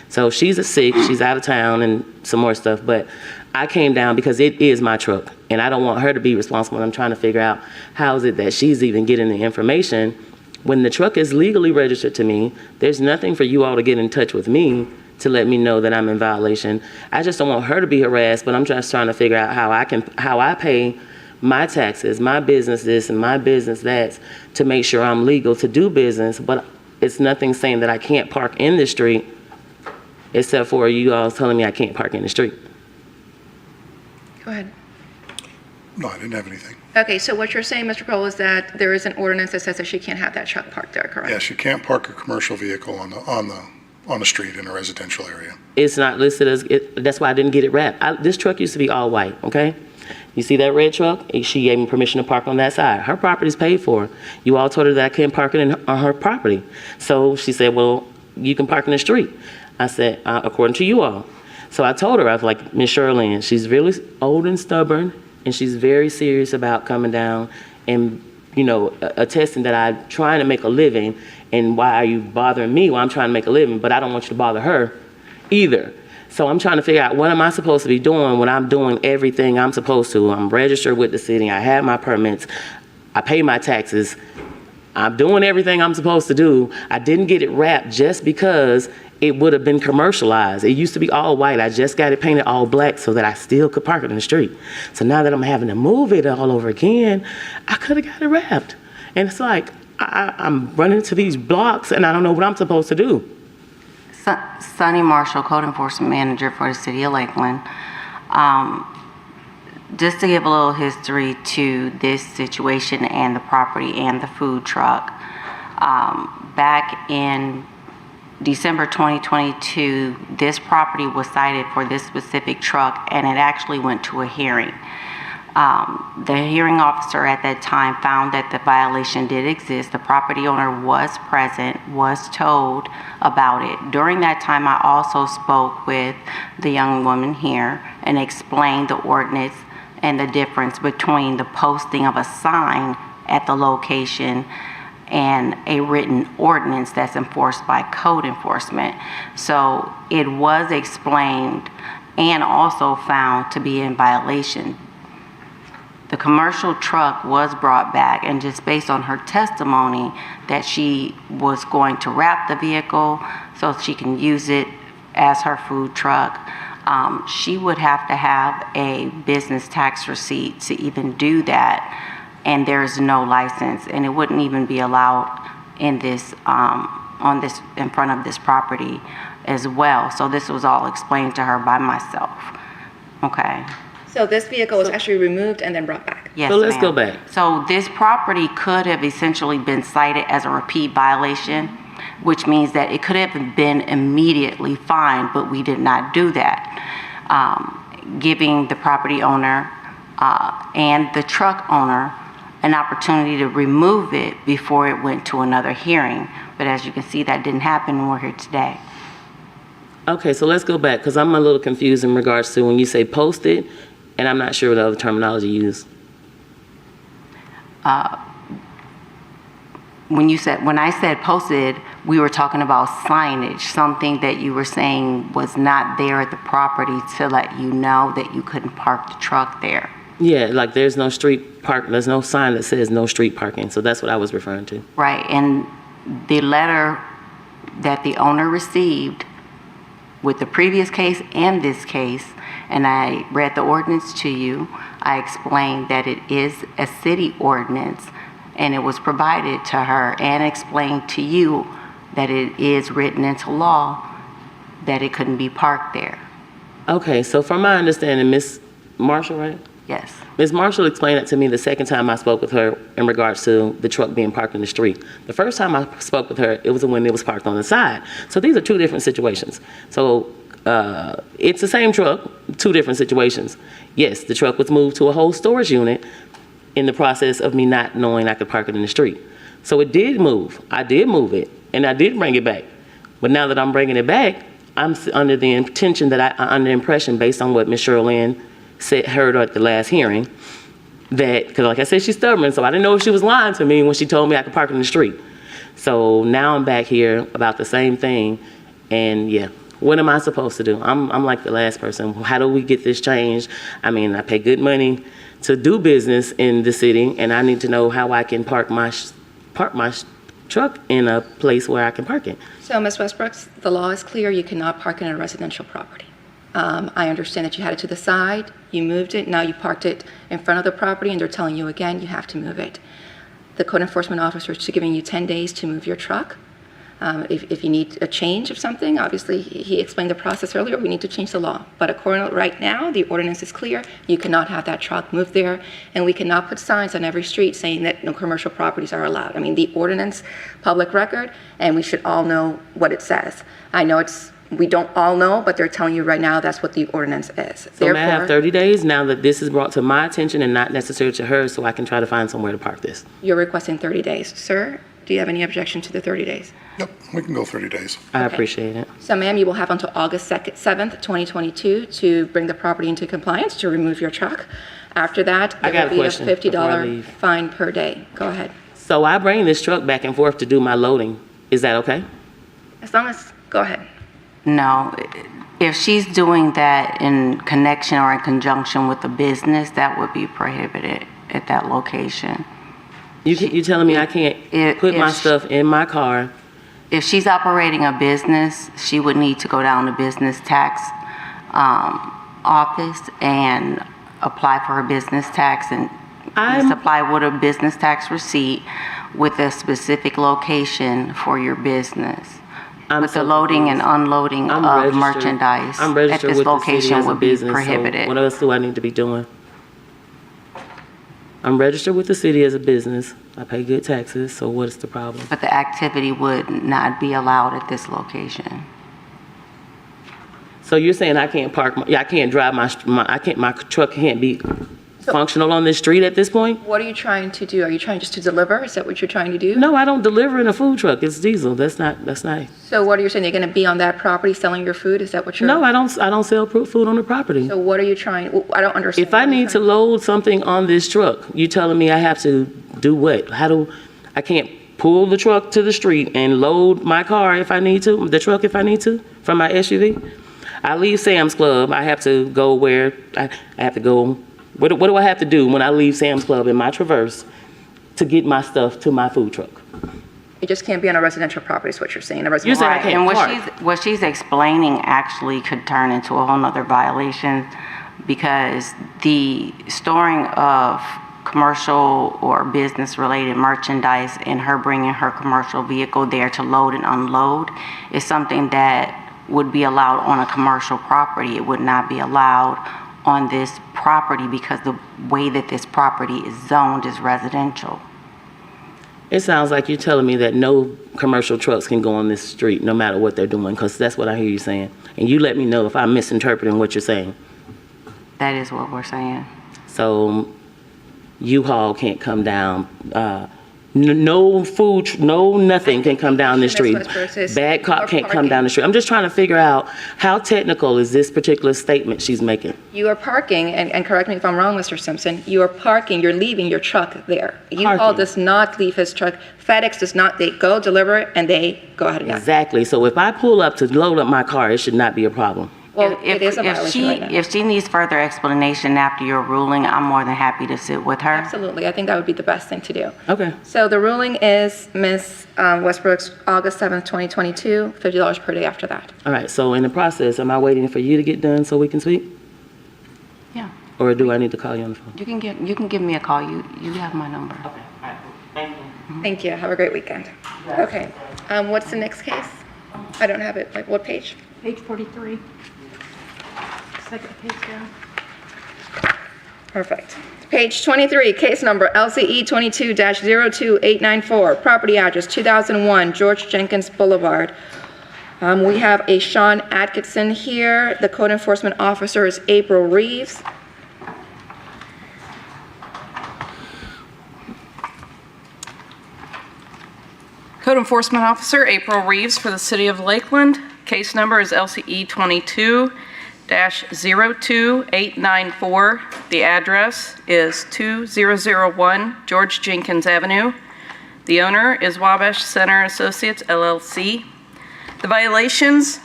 So she's sick, she's out of town and some more stuff, but I came down because it is my truck and I don't want her to be responsible. I'm trying to figure out how is it that she's even getting the information when the truck is legally registered to me. There's nothing for you all to get in touch with me to let me know that I'm in violation. I just don't want her to be harassed, but I'm just trying to figure out how I pay my taxes, my business this and my business that to make sure I'm legal to do business, but it's nothing saying that I can't park in the street except for you all telling me I can't park in the street. Go ahead. No, I didn't have anything. Okay, so what you're saying, Mr. Kroll, is that there is an ordinance that says that she can't have that truck parked there, correct? Yes, you can't park a commercial vehicle on the street in a residential area. It's not listed as, that's why I didn't get it wrapped. This truck used to be all white, okay? You see that red truck? She gave me permission to park on that side. Her property's paid for. You all told her that I couldn't park it on her property. So she said, well, you can park in the street. I said, according to you all. So I told her, I was like, Miss Sherlyn, she's really old and stubborn, and she's very serious about coming down and, you know, attesting that I'm trying to make a living, and why are you bothering me while I'm trying to make a living, but I don't want you to bother her either. So I'm trying to figure out what am I supposed to be doing when I'm doing everything I'm supposed to. I'm registered with the city, I have my permits, I pay my taxes, I'm doing everything I'm supposed to do. I didn't get it wrapped just because it would have been commercialized. It used to be all white. I just got it painted all black so that I still could park it in the street. So now that I'm having to move it all over again, I could have got it wrapped. And it's like, I'm running to these blocks and I don't know what I'm supposed to do. Sonny Marshall, Code Enforcement Manager for the City of Lakeland. Just to give a little history to this situation and the property and the food truck, back in December 2022, this property was cited for this specific truck and it actually went to a hearing. The hearing officer at that time found that the violation did exist. The property owner was present, was told about it. During that time, I also spoke with the young woman here and explained the ordinance and the difference between the posting of a sign at the location and a written ordinance that's enforced by code enforcement. So it was explained and also found to be in violation. the commercial truck was brought back, and just based on her testimony that she was going to wrap the vehicle so she can use it as her food truck, she would have to have a business tax receipt to even do that, and there's no license, and it wouldn't even be allowed in this, in front of this property as well. So this was all explained to her by myself. Okay. So this vehicle was actually removed and then brought back? Yes, So let's ma'am. go back. So this property could have essentially been cited as a repeat violation, which means that it could have been immediately fined, but we did not do that. Giving the property owner and the truck owner an opportunity to remove it before it went to another hearing. But as you can see, that didn't happen when we're here today. Okay, so let's go back, because I'm a little confused in regards to when you say posted, and I'm not sure the other terminology used. When I said posted, we were talking about signage, something that you were saying was not there at the property to let you know that you couldn't park the truck there. Yeah, like there's no street park, there's no sign that says no street parking, so that's what I was referring to. Right, and the letter that the owner received with the previous case and this case, and I read the ordinance to you, I explained that it is a city ordinance, and it was provided to her and explained to you that it is written into law that it couldn't be parked there. Okay, so from my understanding, Ms. Marshall, right? Yes. Ms. Marshall explained it to me the second time I spoke with her in regards to the truck being parked in the street. The first time I spoke with her, it was when it was parked on the side. So these are two different situations. So it's the same truck, two different situations. Yes, the truck was moved to a whole storage unit in the process of me not knowing I could park it in the street. So it did move. I did move it, and I did bring it back. But now that I'm bringing it back, I'm under the intention that under the impression, based on what Ms. Sherlyn heard at the last hearing, that, because like I said, she's stubborn, so I didn't know if she was lying to me when she told me I could park in the street. So now I'm back here about the same thing, and yeah, what am I supposed to do? I'm like the last person. How do we get this changed? I mean, I pay good money to do business in the city, and I need to know how I can park my truck in a place where I can park it. So, Ms. Westbrooks, the law is clear. You cannot park in a residential property. I understand that you had it to the side, you moved it, now you parked it in front of the property, and they're telling you again you have to move it. The code enforcement officer is giving you 10 days to move your truck. If you need a change of something, obviously, he explained the process earlier, we need to change the law. But according right now, the ordinance is clear. You cannot have that truck moved there, and we cannot put signs on every street saying that no commercial properties are allowed. I mean, the ordinance, public record, and we should all know what it says. I know we don't all know, but they're telling you right now that's what the ordinance is. So may I have 30 days now that this is brought to my attention and not necessarily to hers, so I can try to find somewhere to park this? You're requesting 30 days. Sir, do you have any objection to the 30 days? Yep, we can go 30 days. I appreciate it. So, ma'am, you will have until August 7th, 2022 to bring the property into compliance, to remove your truck. After that, I there got will a be a question before I $50 leave. fine per day. Go ahead. So I bring this truck back and forth to do my loading. Is that okay? As long as, go ahead. No, if she's doing that in connection or in conjunction with a business, that would be prohibited at that location. You telling me I can't put my stuff in my car? If she's operating a business, she would need to go down to business tax office and apply for her business tax and supply with a business tax receipt with a specific location for your business. With the loading and unloading of merchandise at this location would be prohibited. So what else do I need to be doing? I'm registered with the city as a business. I pay good taxes, so what's the problem? But the activity would not be allowed at this location. So you're saying I can't park, I can't drive my truck can't be functional on this street at this point? What are you trying to do? Are you trying just to deliver? Is that what you're trying to do? No, I don't deliver in a food truck. It's diesel. That's not. So what are you saying? You're going to be on that property selling your food? Is that what you're? No, I don't sell food on the property. So what are you trying? I don't understand. If I need to load something on this truck, you telling me I have to do what? I can't pull the truck to the street and load my car if I need to, the truck if I need to, from my SUV? I leave Sam's Club. I have to go where I have to go What do I have to do when I leave Sam's Club in my Traverse to get my stuff to my food truck? It just can't be on a residential property is what you're saying. A You're residential saying I Right, can't and park. what she's explaining actually could turn into a whole nother violation because the storing of commercial or business-related merchandise and her bringing her commercial vehicle there to load and unload is something that would be allowed on a commercial property. It would not be allowed on this property because the way that this property is zoned is residential. It sounds like you're telling me that no commercial trucks can go on this street no matter what they're doing, because that's what I hear you saying. And you let me know if I'm misinterpreting what you're saying. That is what we're saying. So U-Haul can't come down, no food, no nothing can come down the street. Ms. Westbrook says Bad cop you're can't come down the street. I'm just trying to figure out how technical is this particular statement she's making. You are parking, and correct me if I'm wrong, Mr. Simpson, you are parking, you're leaving your truck there. U-Haul Parking. does not leave his truck. FedEx does not, they go deliver it and they go ahead and get it. Exactly. So if I pull up to load up my car, it should not be a problem. Well, it is a violation right now. If she needs further explanation after your ruling, I'm more than happy to sit with her. Absolutely, I think that would be the best thing to do. Okay. So the ruling is Ms. Westbrook's August 7th, 2022, $50 per day after that. All right, so in the process, am I waiting for you to get done so we can speak? Yeah. Or do I need to call you on the phone? You can give me a call. You have my number. Okay, all right, thank you. Thank you, have a great weekend. Okay, what's the next case? I don't have it, like what page? Page 43. Second page down. Perfect. Page 23, case number LCE 22-02894, property address 2001 George Jenkins Boulevard. We have a Sean Atkinson here. The code enforcement officer is April Reeves. Code Enforcement Officer April Reeves for the City of Lakeland. Case number is LCE 22-02894. The address is 2001 George Jenkins Avenue. The owner is Wabash Center Associates LLC. The violations,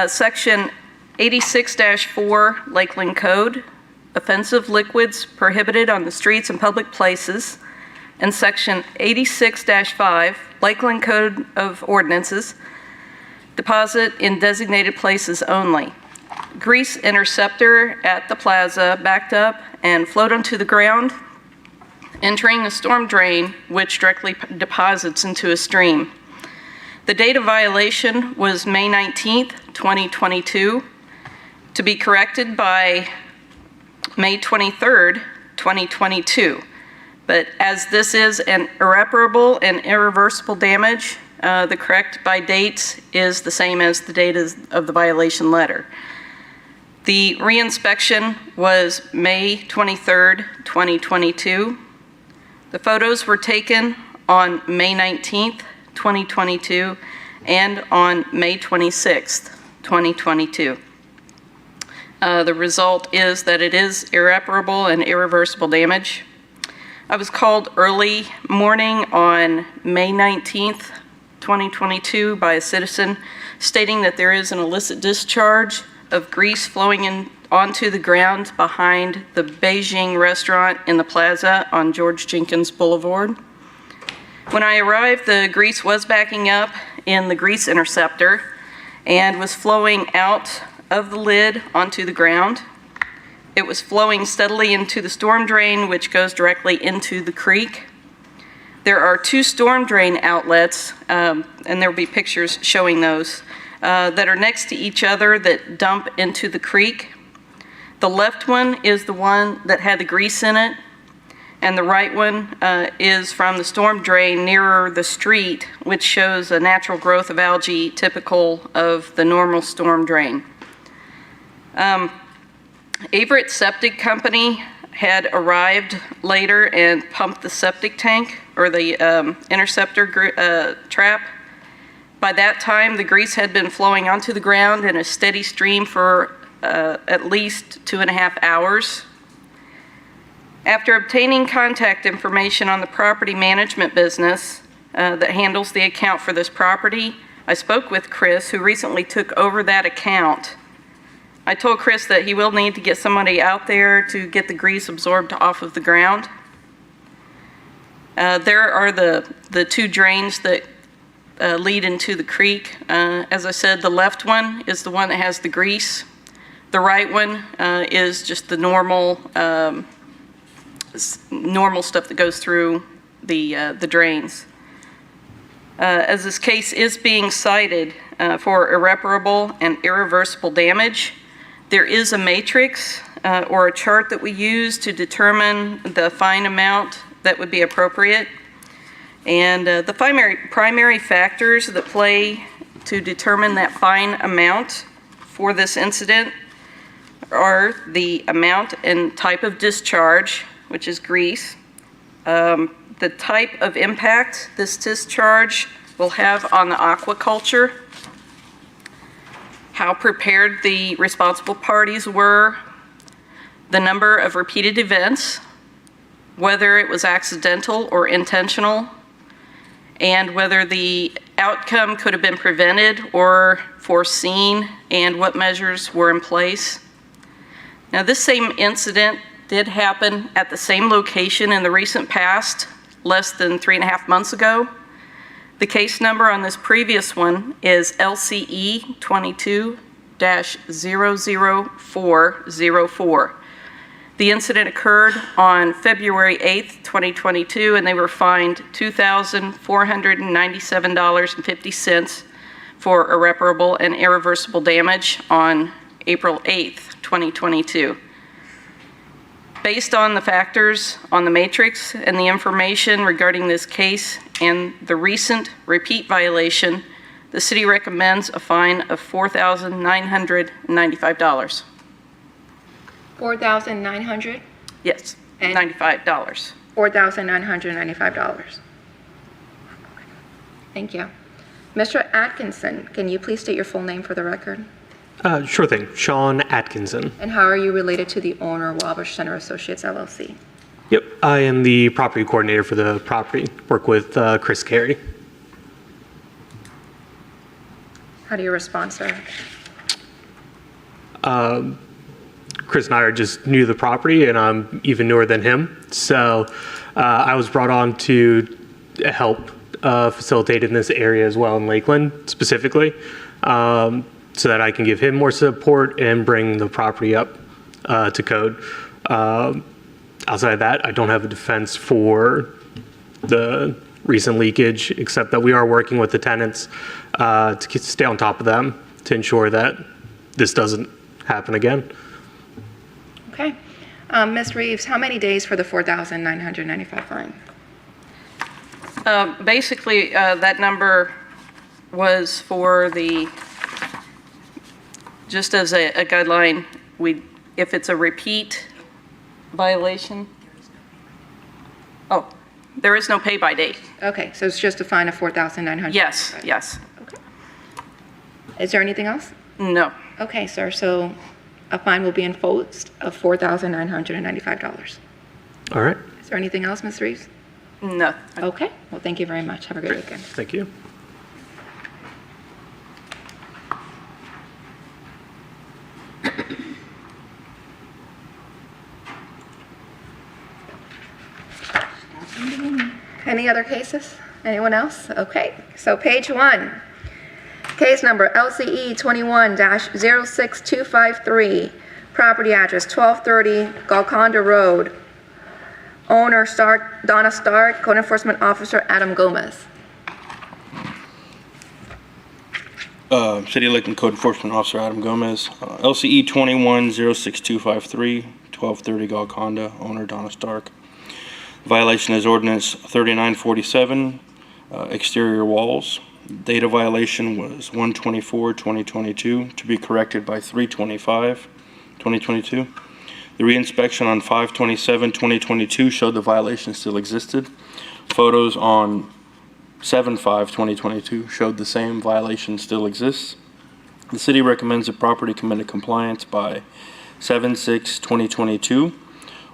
Section 86-4 Lakeland Code, offensive liquids prohibited on the streets and public places, and Section 86-5 Lakeland Code of Ordinances, deposit in designated places only. Grease interceptor at the plaza backed up and flowed onto the ground, entering a storm drain which directly deposits into a stream. The date of violation was May 19th, 2022, to be corrected by May 23rd, 2022. But as this is an irreparable and irreversible damage, the correct by date is the same as the date of the violation letter. The reinspection was May 23rd, 2022. The photos were taken on May 19th, 2022, and on May 26th, 2022. The result is that it is irreparable and irreversible damage. I was called early morning on May 19th, 2022 by a citizen stating that there is an illicit discharge of grease flowing onto the ground behind the Beijing restaurant in the plaza on George Jenkins Boulevard. When I arrived, the grease was backing up in the grease interceptor and was flowing out of the lid onto the ground. It was flowing steadily into the storm drain, which goes directly into the creek. There are two storm drain outlets, and there will be pictures showing those, that are next to each other that dump into the creek. The left one is the one that had the grease in it, and the right one is from the storm drain nearer the street, which shows a natural growth of algae typical of the normal storm drain. Averett Septic Company had arrived later and pumped the septic tank, or the interceptor trap. By that time, the grease had been flowing onto the ground in a steady stream for at least 2.5 hours. After obtaining contact information on the property management business that handles the account for this property, I spoke with Chris, who recently took over that account. I told Chris that he will need to get somebody out there to get the grease absorbed off of the ground. There are the two drains that lead into the creek. As I said, the left one is the one that has the grease. The right one is just the normal stuff that goes through the drains. As this case is being cited for irreparable and irreversible damage, there is a matrix or a chart that we use to determine the fine amount that would be appropriate. And the primary factors that play to determine that fine amount for this incident are the amount and type of discharge, which is grease, the type of impact this discharge will have on the aquaculture, how prepared the responsible parties were, the number of repeated events, whether it was accidental or intentional, and whether the outcome could have been prevented or foreseen, and what measures were in place. Now, this same incident did happen at the same location in the recent past, less than 3.5 months ago. The case number on this previous one is LCE 22-00404. The incident occurred on February 8th, 2022, and they were fined $2,497.50 for irreparable and irreversible damage on April 8th, 2022. Based on the factors on the matrix and the information regarding this case and the recent repeat violation, the city recommends a fine of $4,995. $4,900? Yes, And- $95. $4,995. Thank you. Mr. Atkinson, can you please state your full name for the record? Sure thing. Sean Atkinson. And how are you related to the owner, Wabash Center Associates LLC? Yep. I am the property coordinator for the property. Work with Chris Carey. How do you respond, sir? Chris and I are just new to the property, and I'm even newer than him. So I was brought on to help facilitate in this area as well, in Lakeland specifically, so that I can give him more support and bring the property up to code. Outside of that, I don't have a defense for the recent leakage, except that we are working with the tenants to stay on top of them to ensure that this doesn't happen again. Okay. Ms. Reeves, how many days for the $4,995 fine? Basically, that number was for the, just as a guideline, if it's a repeat violation. Oh, there is no pay by date. Okay, so it's just a fine of $4,900? Yes, yes. Is there anything else? No. Okay, sir, so a fine will be imposed of $4,995. All right. Is there anything else, Ms. Reeves? No. Okay, well, thank you very much. Have a great weekend. Thank you. Any other cases? Anyone else? Okay, so page 1. Case number LCE 21-06253. Property address 1230 Golconda Road. Owner Donna Stark, Code Enforcement Officer Adam Gomez. City of Lakeland Code Enforcement Officer Adam Gomez. LCE 21-06253, 1230 Golconda, owner Donna Stark. Violation is ordinance 3947, exterior walls. Date of violation was 1/24/2022, to be corrected by 3/25/2022. The reinspection on 5/27/2022 showed the violation still existed. Photos on 7/5/2022 showed the same violation still exists. The city recommends the property come into compliance by 7/6/2022,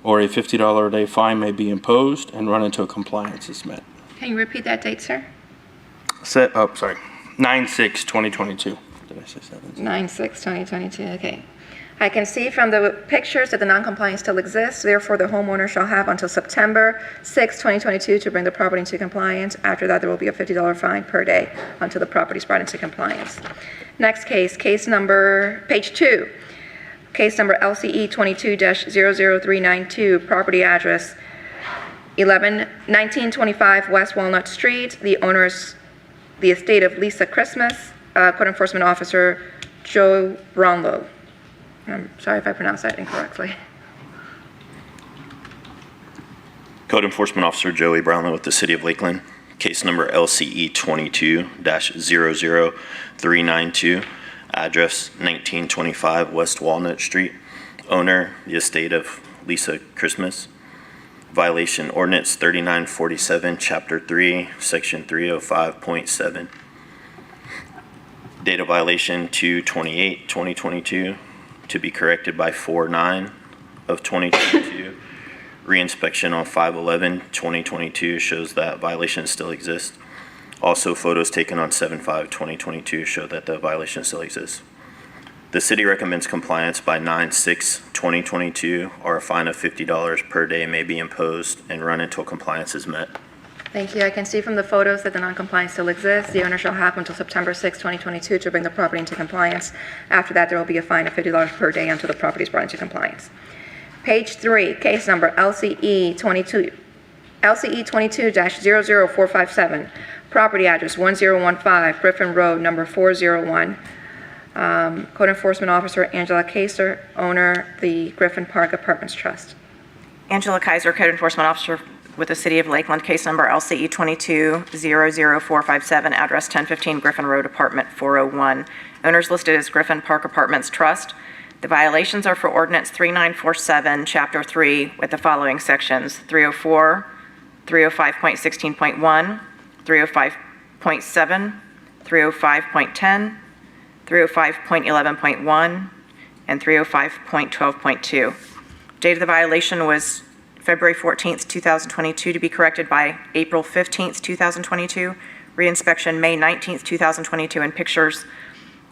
or a $50 a day fine may be imposed and run until compliance is met. Can you repeat that date, sir? 9/6/2022. Did I say 7? 9/6/2022, okay. I can see from the pictures that the non-compliance still exists, therefore the homeowner shall have until September 6, 2022 to bring the property into compliance. After that, there will be a $50 fine per day until the property is brought into compliance. Next case, page 2, case number LCE 22-00392, property address 1925 West Walnut Street. The owner is the estate of Lisa Christmas, Code Enforcement Officer Joe Brownlow. I'm sorry if I pronounced that incorrectly. Code Enforcement Officer Joey Brownlow with the City of Lakeland. Case number LCE 22-00392. Address 1925 West Walnut Street. Owner, the estate of Lisa Christmas. Violation ordinance 3947, Chapter 3, Section 305.7. Date of violation 2/28/2022 to be corrected by 4/9 of 2022. Reinspection on 5/11/2022 shows that violations still exist. Also, photos taken on 7/5/2022 show that the violation still exists. The city recommends compliance by 9/6/2022, or a fine of $50 per day may be imposed and run until compliance is met. Thank you. I can see from the photos that the non-compliance still exists. The owner shall have until September 6, 2022 to bring the property into compliance. After that, there will be a fine of $50 per day until the property is brought into compliance. Page 3, case number LCE 22-00457, property address 1015 Griffin Road, number 401. Code Enforcement Officer Angela Kaiser, owner, the Griffin Park Apartments Trust. Angela Kaiser, Code Enforcement Officer with the City of Lakeland, case number LCE 22-00457, address 1015 Griffin Road, apartment 401. Owners listed as Griffin Park Apartments Trust. The violations are for ordinance 3947, Chapter 3, with the following sections: 304, 305.16.1, 305.7, 305.10, 305.11.1, and 305.12.2. Date of the violation was February 14th, 2022, to be corrected by April 15th, 2022. Reinspection May 19th, 2022, and pictures,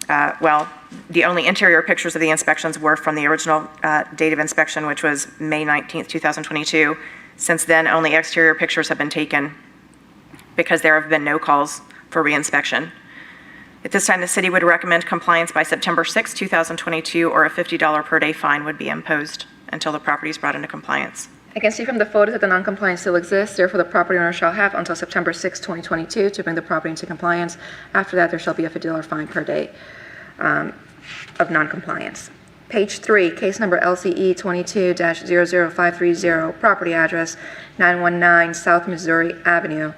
the only interior pictures of the inspections were from the original date of inspection, which was May 19th, 2022. Since then, only exterior pictures have been taken because there have been no calls for reinspection. At this time, the city would recommend compliance by September 6, 2022, or a $50 per day fine would be imposed until the property is brought into compliance. I can see from the photos that the non-compliance still exists. Therefore, the property owner shall have until September 6, 2022 to bring the property into compliance. After that, there shall be a $50 fine per day of non-compliance. Page 3, case number LCE 22-00530, property address 919 South Missouri Avenue.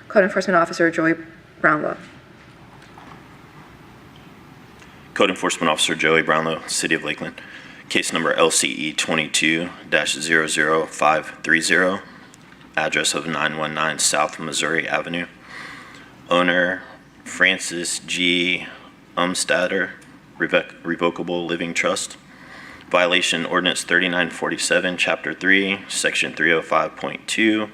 Code Enforcement Officer Joey Brownlow. Code Enforcement Officer Joey Brownlow, City of Lakeland. Case number LCE 22-00530, address of 919 South Missouri Avenue. Owner Francis G. Umstatter, Revocable Living Trust. Violation ordinance 3947, Chapter 3, Section 305.2,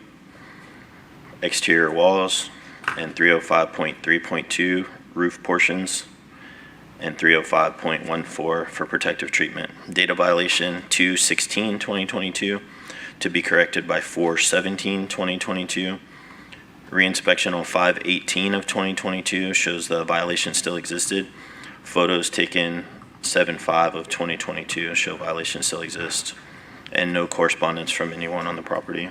exterior walls, and 305.3.2, roof portions, and 305.14 for protective treatment. Data violation 2/16/2022 to be corrected by 4/17/2022. Reinspection on 5/18 of 2022 shows the violation still existed. Photos taken 7/5 of 2022 show violation still exists, and no correspondence from anyone on the property.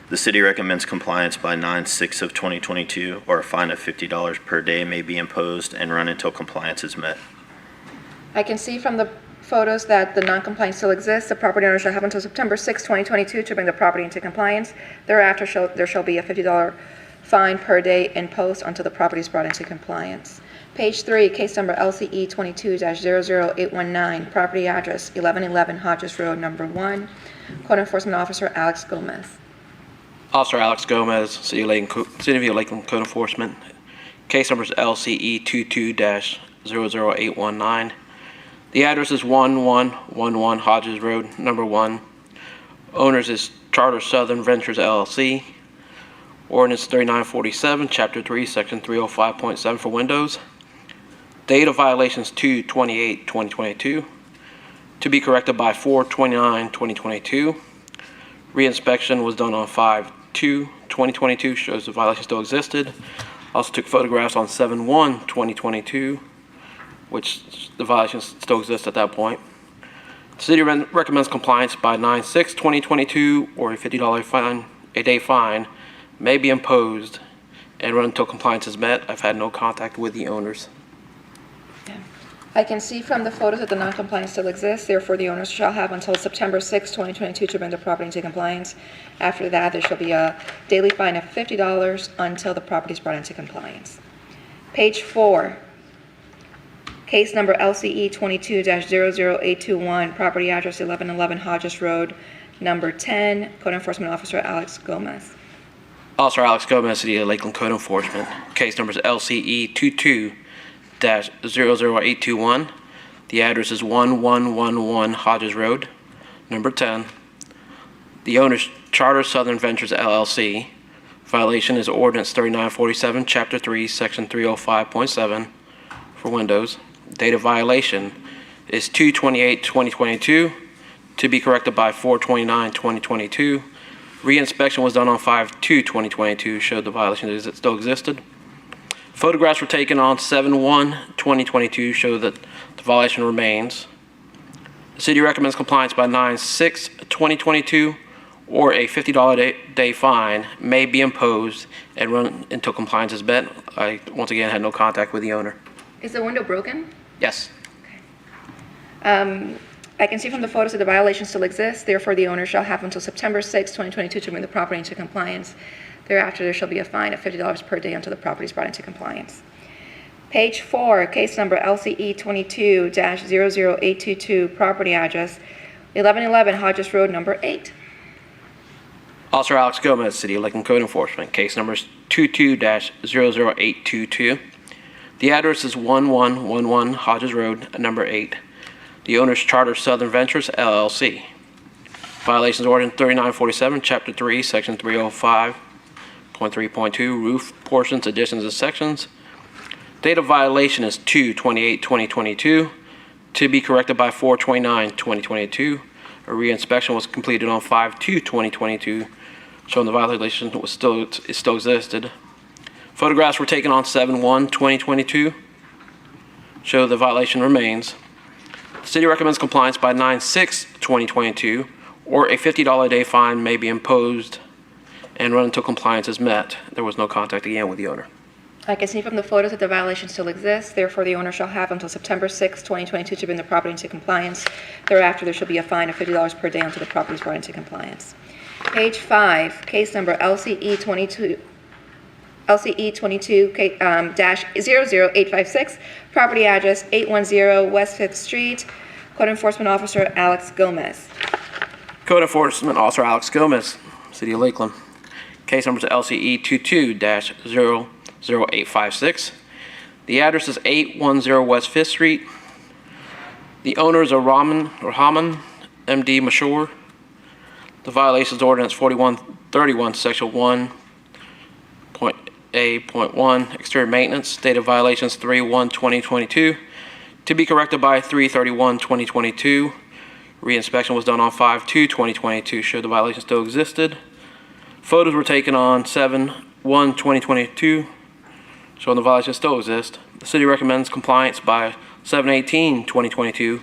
The city recommends compliance by 9/6 of 2022, or a fine of $50 per day may be imposed and run until compliance is met. I can see from the photos that the non-compliance still exists. The property owner shall have until September 6, 2022 to bring the property into compliance. Thereafter, there shall be a $50 fine per day imposed until the property is brought into compliance. Page 3, case number LCE 22-00819, property address 1111 Hodges Road, number 1. Code Enforcement Officer Alex Gomez. Officer Alex Gomez, City of Lakeland Code Enforcement. Case number is LCE 22-00819. The address is 1111 Hodges Road, number 1. Owners is Charter Southern Ventures LLC. Ordinance 3947, Chapter 3, Section 305.7 for windows. Date of violations 2/28/2022. to be corrected by 4/29/2022. Reinspection was done on 5/2/2022, shows the violation still existed. Also took photographs on 7/1/2022, which the violation still exists at that point. The city recommends compliance by 9/6/2022, or a $50 fine, a day fine may be imposed and run until compliance is met. I've had no contact with the owners. I can see from the photos that the non-compliance still exists, therefore the owners shall have until September 6, 2022 to bring the property into compliance. After that, there shall be a daily fine of $50 until the property is brought into compliance. Page 4, case number LCE 22-00821, property address 1111 Hodges Road, number 10, Code Enforcement Officer Alex Gomez. Officer Alex Gomez, City of Lakeland Code Enforcement. Case number is LCE 22-00821. The address is 1111 Hodges Road, number 10. The owner's Charter Southern Ventures LLC. Violation is Ordinance 3947, Chapter 3, Section 305.7 for windows. Date of violation is 2/28/2022, to be corrected by 4/29/2022. Reinspection was done on 5/2/2022, showed the violation still existed. Photographs were taken on 7/1/2022, show that the violation remains. The city recommends compliance by 9/6/2022, or a $50 day fine may be imposed and run until compliance is met. I, once again, had no contact with the owner. Is the window broken? Yes. I can see from the photos that the violation still exists, therefore the owner shall have until September 6, 2022 to bring the property into compliance. Thereafter, there shall be a fine of $50 per day until the property is brought into compliance. Page 4, case number LCE 22-00822, property address 1111 Hodges Road, number 8. Officer Alex Gomez, City of Lakeland Code Enforcement. Case number is 22-00822. The address is 1111 Hodges Road, number 8. The owner's Charter Southern Ventures LLC. Violations Ordinance 3947, Chapter 3, Section 305.3.2, roof portions, additions, and sections. Date of violation is 2/28/2022, to be corrected by 4/29/2022. A reinspection was completed on 5/2/2022, showing the violation still existed. Photographs were taken on 7/1/2022, show the violation remains. The city recommends compliance by 9/6/2022, or a $50 day fine may be imposed and run until compliance is met. There was no contact again with the owner. I can see from the photos that the violation still exists, therefore the owner shall have until September 6, 2022 to bring the property into compliance. Thereafter, there shall be a fine of $50 per day until the property is brought into compliance. Page 5, case number LCE 22-00856, property address 810 West 5th Street, Code Enforcement Officer Alex Gomez. Code Enforcement Officer Alex Gomez, City of Lakeland. Case number is LCE 22-00856. The address is 810 West 5th Street. The owners are Haman MD Mashur. The violations Ordinance 4131, Section 1.A.1, exterior maintenance. Date of violations 3/1/2022, to be corrected by 3/31/2022. Reinspection was done on 5/2/2022, showed the violation still existed. Photos were taken on 7/1/2022, showing the violation still exists. The city recommends compliance by 7/18/2022,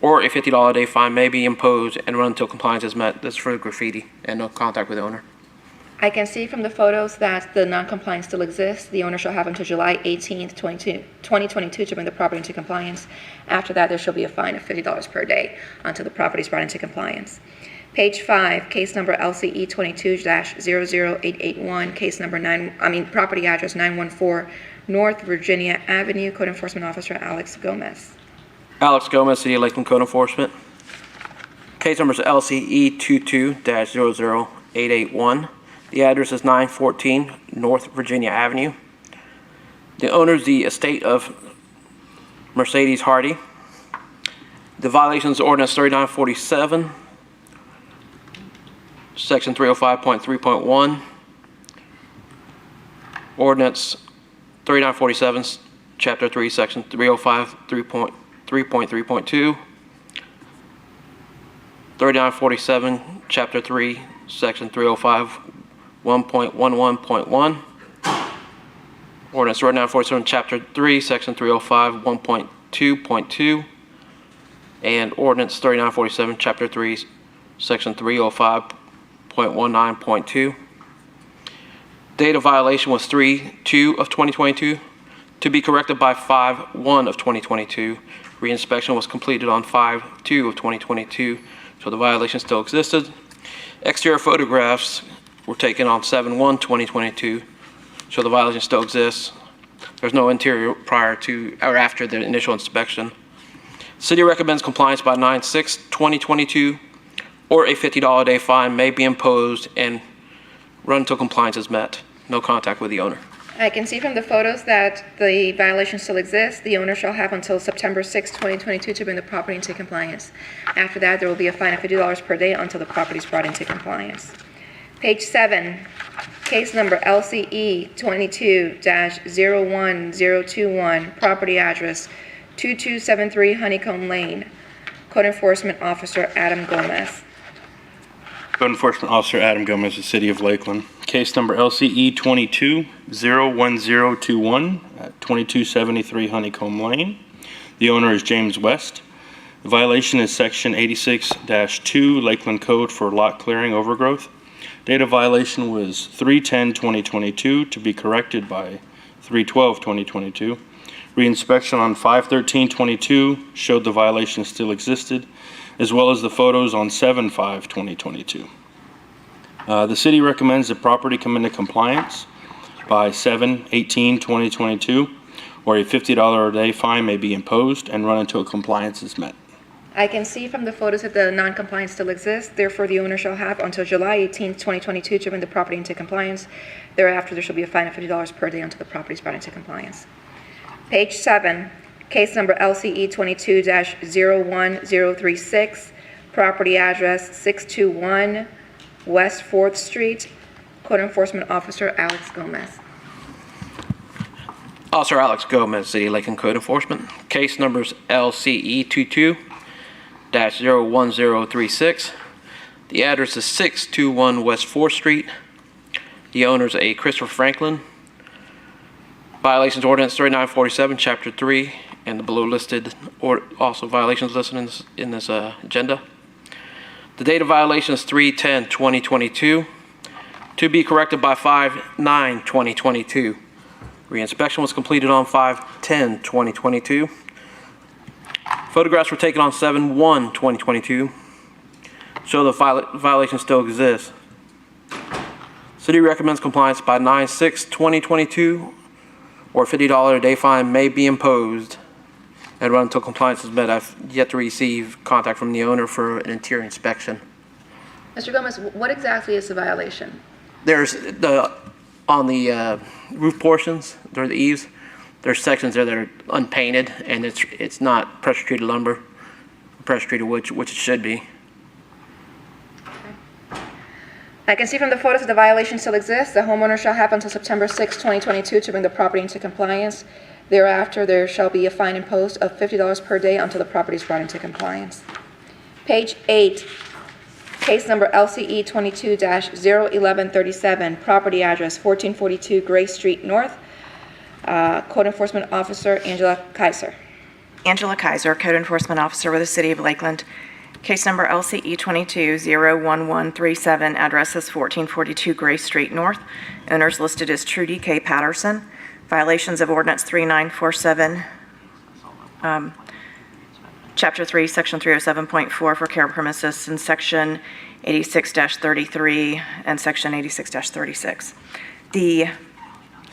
or a $50 day fine may be imposed and run until compliance is met. This is for graffiti and no contact with the owner. I can see from the photos that the non-compliance still exists. The owner shall have until July 18th, 2022 to bring the property into compliance. After that, there shall be a fine of $50 per day until the property is brought into compliance. Page 5, case number LCE 22-00881, case number property address 914 North Virginia Avenue, Code Enforcement Officer Alex Gomez. Alex Gomez, City of Lakeland Code Enforcement. Case number is LCE 22-00881. The address is 914 North Virginia Avenue. The owner is the estate of Mercedes Hardy. The violations Ordinance 3947, Section 305.3.1. Ordinance 3947, Chapter 3, Section 305.3.2. 3947, Chapter 3, Section 305, 1.11.1. Ordinance 3947, Chapter 3, Section 305, 1.2.2. And Ordinance 3947, Chapter 3, Section 305.19.2. Date of violation was 3/2 of 2022, to be corrected by 5/1 of 2022. Reinspection was completed on 5/2 of 2022, so the violation still existed. Exterior photographs were taken on 7/1/2022, so the violation still exists. There's no interior prior to or after the initial inspection. City recommends compliance by 9/6/2022, or a $50 a day fine may be imposed and run until compliance is met. No contact with the owner. I can see from the photos that the violation still exists. The owner shall have until September 6, 2022 to bring the property into compliance. After that, there will be a fine of $50 per day until the property is brought into compliance. Page 7, case number LCE 22-01021, property address 2273 Honeycomb Lane. Code Enforcement Officer Adam Gomez. Code Enforcement Officer Adam Gomez, the City of Lakeland. Case number LCE 22-01021 at 2273 Honeycomb Lane. The owner is James West. The violation is Section 86-2 Lakeland Code for lot clearing overgrowth. Date of violation was 3/10/2022 to be corrected by 3/12/2022. Reinspection on 5/13/22 showed the violation still existed, as well as the photos on 7/5/2022. The city recommends the property come into compliance by 7/18/2022, or a $50 a day fine may be imposed and run until compliance is met. I can see from the photos that the non-compliance still exists. Therefore, the owner shall have until July 18, 2022 to bring the property into compliance. Thereafter, there shall be a fine of $50 per day until the property is brought into compliance. Page 7, case number LCE 22-01036, property address 621 West 4th Street. Code Enforcement Officer Alex Gomez. Officer Alex Gomez, City of Lakeland Code Enforcement. Case numbers LCE 22-01036. The address is 621 West 4th Street. The owner is a Christopher Franklin. Violations Ordinance 3947, Chapter 3, and the below listed, or also violations listed in this agenda. The date of violation is 3/10/2022, to be corrected by 5/9/2022. Reinspection was completed on 5/10/2022. Photographs were taken on 7/1/2022, so the violation still exists. City recommends compliance by 9/6/2022, or a $50 a day fine may be imposed and run until compliance is met. I've yet to receive contact from the owner for an interior inspection. Mr. Gomez, what exactly is the violation? There's on the roof portions, there are the eaves, there's sections there that are unpainted, and it's not pressure treated lumber, pressure treated wood, which it should be. I can see from the photos that the violation still exists. The homeowner shall have until September 6, 2022 to bring the property into compliance. Thereafter, there shall be a fine imposed of $50 per day until the property is brought into compliance. Page 8, case number LCE 22-01137, property address 1442 Gray Street North. Code Enforcement Officer Angela Kaiser. Angela Kaiser, Code Enforcement Officer with the City of Lakeland. Case number LCE 22-01137, address is 1442 Gray Street North. Owners listed as Trudy K. Patterson. Violations of Ordinance 3947, Chapter 3, Section 307.4 for care premises, and Section 86-33 and Section 86-36. The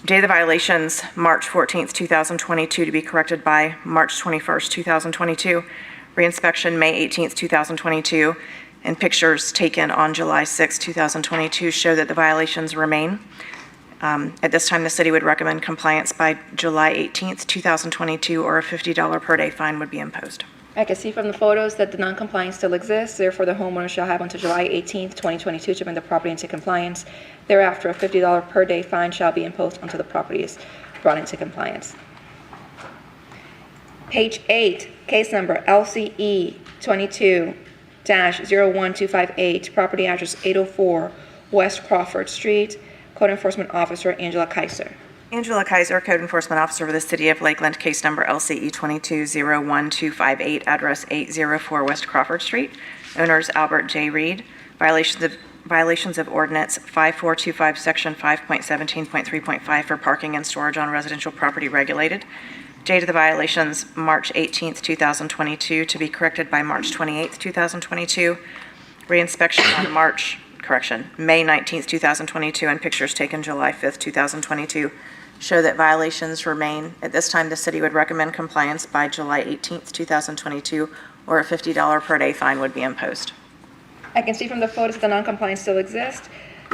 date of the violations, March 14th, 2022, to be corrected by March 21st, 2022. Reinspection, May 18th, 2022, and pictures taken on July 6th, 2022 show that the violations remain. At this time, the city would recommend compliance by July 18th, 2022, or a $50 per day fine would be imposed. I can see from the photos that the non-compliance still exists. Therefore, the homeowner shall have until July 18th, 2022 to bring the property into compliance. Thereafter, a $50 per day fine shall be imposed until the property is brought into compliance. Page 8, case number LCE 22-01258, property address 804 West Crawford Street. Code Enforcement Officer Angela Kaiser. Angela Kaiser, Code Enforcement Officer for the City of Lakeland, case number LCE 22-01258, address 804 West Crawford Street. Owners Albert J. Reed. Violations of Ordinance 5425, Section 5.17.3.5 for parking and storage on residential property regulated. Date of the violations, March 18th, 2022, to be corrected by March 28th, 2022. Reinspection on May 19th, 2022, and pictures taken July 5th, 2022 show that violations remain. At this time, the city would recommend compliance by July 18th, 2022, or a $50 per day fine would be imposed. I can see from the photos that the non-compliance still exists.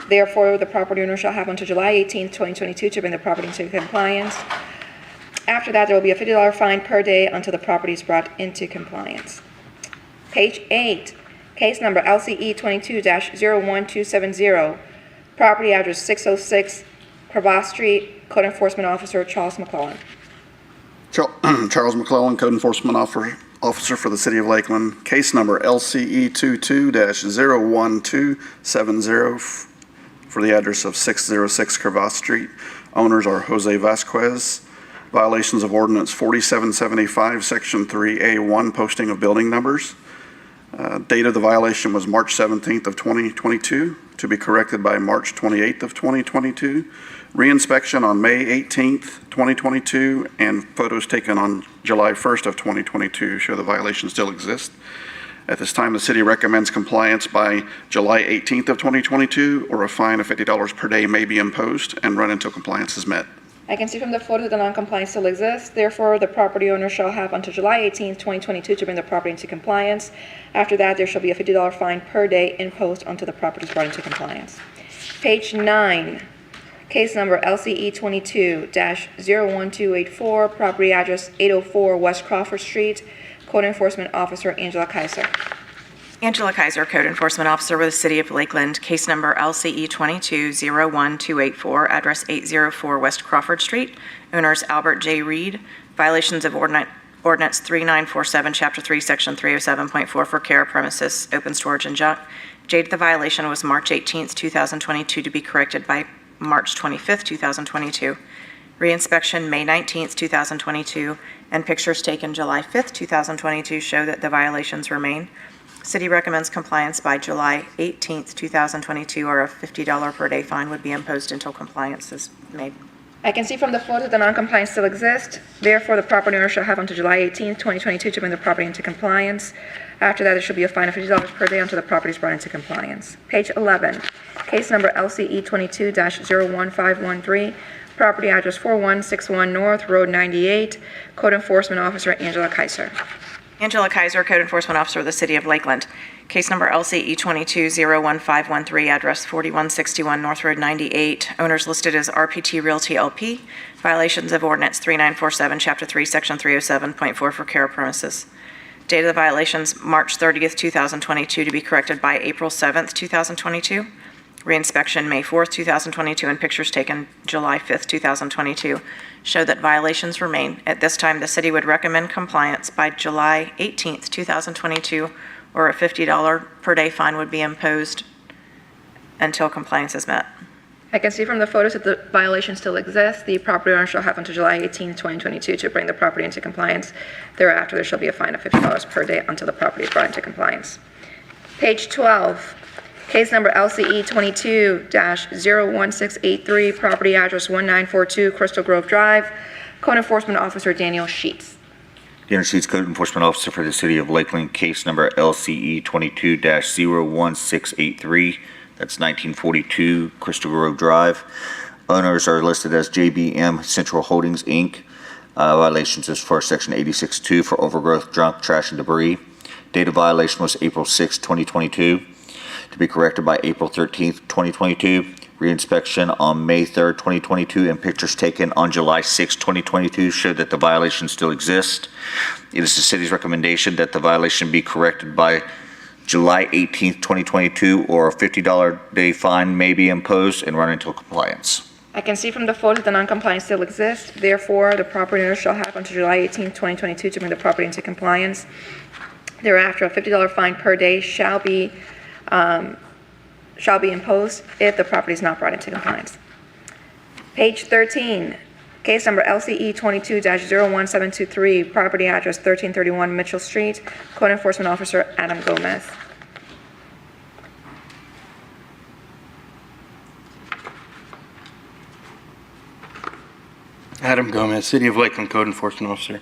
Therefore, the property owner shall have until July 18th, 2022 to bring the property into compliance. After that, there will be a $50 fine per day until the property is brought into compliance. Page 8, case number LCE 22-01270, property address 606 Crevasse Street. Code Enforcement Officer Charles McClellan. Charles McClellan, Code Enforcement Officer for the City of Lakeland. Case number LCE 22-01270 for the address of 606 Crevasse Street. Owners are Jose Vasquez. Violations of Ordinance 4775, Section 3A1, posting of building numbers. Date of the violation was March 17th of 2022, to be corrected by March 28th of 2022. Reinspection on May 18th, 2022, and photos taken on July 1st of 2022 show the violation still exists. At this time, the city recommends compliance by July 18th of 2022, or a fine of $50 per day may be imposed and run until compliance is met. I can see from the photos that the non-compliance still exists. Therefore, the property owner shall have until July 18th, 2022 to bring the property into compliance. After that, there shall be a $50 fine per day imposed until the property is brought into compliance. Page 9, case number LCE 22-01284, property address 804 West Crawford Street. Code Enforcement Officer Angela Kaiser. Angela Kaiser, Code Enforcement Officer with the City of Lakeland, case number LCE 22-01284, address 804 West Crawford Street. Owners Albert J. Reed. Violations of Ordinance 3947, Chapter 3, Section 307.4 for care premises, open storage and junk. Date of the violation was March 18th, 2022, to be corrected by March 25th, 2022. Reinspection May 19th, 2022, and pictures taken July 5th, 2022 show that the violations remain. City recommends compliance by July 18th, 2022, or a $50 per day fine would be imposed until compliance is made. I can see from the photos that the non-compliance still exists. Therefore, the property owner shall have until July 18th, 2022 to bring the property into compliance. After that, there should be a fine of $50 per day until the property is brought into compliance. Page 11, case number LCE 22-01513, property address 4161 North Road 98. Code Enforcement Officer Angela Kaiser. Angela Kaiser, Code Enforcement Officer of the City of Lakeland. Case number LCE 22-01513, address 4161 North Road 98. Owners listed as RPT Realty LP. Violations of Ordinance 3947, Chapter 3, Section 307.4 for care premises. Date of the violations, March 30th, 2022, to be corrected by April 7th, 2022. Reinspection May 4th, 2022, and pictures taken July 5th, 2022 show that violations remain. At this time, the city would recommend compliance by July 18th, 2022, or a $50 per day fine would be imposed until compliance is met. I can see from the photos that the violation still exists. The property owner shall have until July 18th, 2022 to bring the property into compliance. Thereafter, there shall be a fine of $50 per day until the property is brought into compliance. Page 12, case number LCE 22-01683, property address 1942 Crystal Grove Drive. Code Enforcement Officer Daniel Sheets. Daniel Sheets, Code Enforcement Officer for the City of Lakeland, case number LCE 22-01683. That's 1942 Crystal Grove Drive. Owners are listed as JBM Central Holdings, Inc. Violations is for Section 86.2 for overgrowth, junk, trash, and debris. Date of violation was April 6, 2022, to be corrected by April 13th, 2022. Reinspection on May 3rd, 2022, and pictures taken on July 6, 2022 show that the violation still exists. It is the city's recommendation that the violation be corrected by July 18th, 2022, or a $50 day fine may be imposed and run until compliance. I can see from the photos that the non-compliance still exists. Therefore, the property owner shall have until July 18th, 2022 to bring the property into compliance. Thereafter, a $50 fine per day shall be imposed if the property is not brought into compliance. Page 13, case number LCE 22-01723, property address 1331 Mitchell Street, Code Enforcement Officer Adam Gomez. Adam Gomez, City of Lakeland Code Enforcement Officer.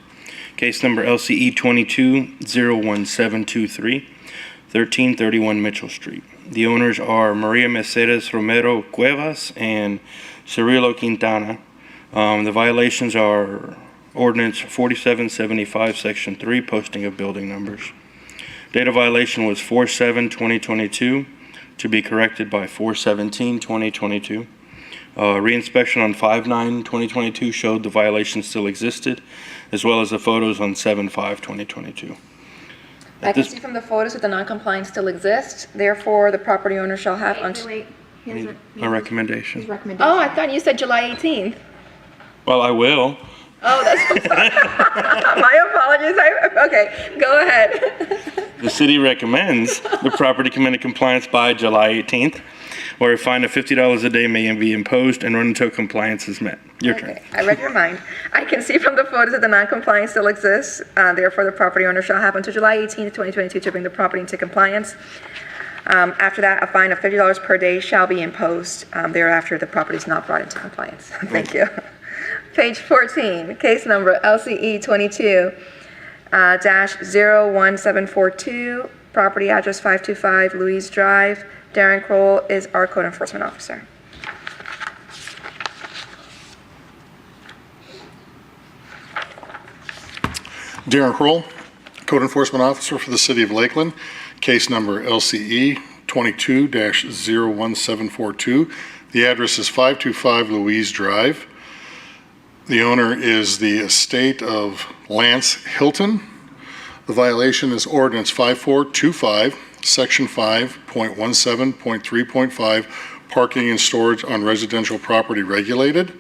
Case number LCE 22-01723, 1331 Mitchell Street. The owners are Maria Mercedes Romero Cuevas and Cirilo Quintana. The violations are Ordinance 4775, Section 3, posting of building numbers. Date of violation was 4/7/2022, to be corrected by 4/17/2022. Reinspection on 5/9/2022 showed the violation still existed, as well as the photos on 7/5/2022. I can see from the photos that the non-compliance still exists. Therefore, the property owner shall have until... A recommendation. Oh, I thought you said July 18th. Well, I will. Oh, that's... My apologies. Okay, go ahead. The city recommends the property come into compliance by July 18th, or a fine of $50 a day may be imposed and run until compliance is met. Your turn. I read your mind. I can see from the photos that the non-compliance still exists. Therefore, the property owner shall have until July 18th, 2022 to bring the property into compliance. After that, a fine of $50 per day shall be imposed. Thereafter, the property is not brought into compliance. Thank you. Page 14, case number LCE 22-01742, property address 525 Louise Drive. Darren Kroll is our code enforcement officer. Darren Kroll, Code Enforcement Officer for the City of Lakeland, case number LCE 22-01742. The address is 525 Louise Drive. The owner is the estate of Lance Hilton. The violation is Ordinance 5425, Section 5.17.3.5, parking and storage on residential property regulated.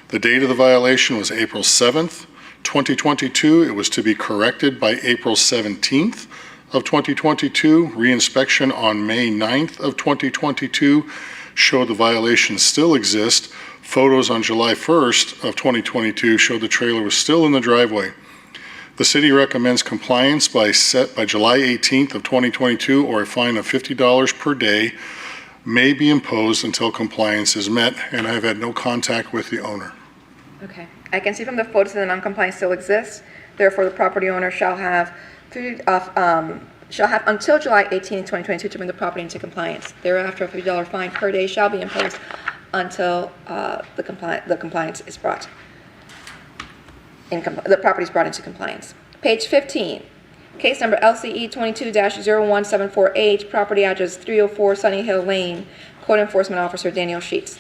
The date of the violation was April 7th, 2022. It was to be corrected by April 17th of 2022. Reinspection on May 9th of 2022 showed the violation still exists. Photos on July 1st of 2022 showed the trailer was still in the driveway. The city recommends compliance by July 18th of 2022, or a fine of $50 per day may be imposed until compliance is met, and I've had no contact with the owner. Okay. I can see from the photos that the non-compliance still exists. Therefore, the property owner shall have until July 18th, 2022 to bring the property into compliance. Thereafter, a $50 fine per day shall be imposed until the compliance is brought. The property is brought into compliance. Page 15, case number LCE 22-01748, property address 304 Sunny Hill Lane, Code Enforcement Officer Daniel Sheets.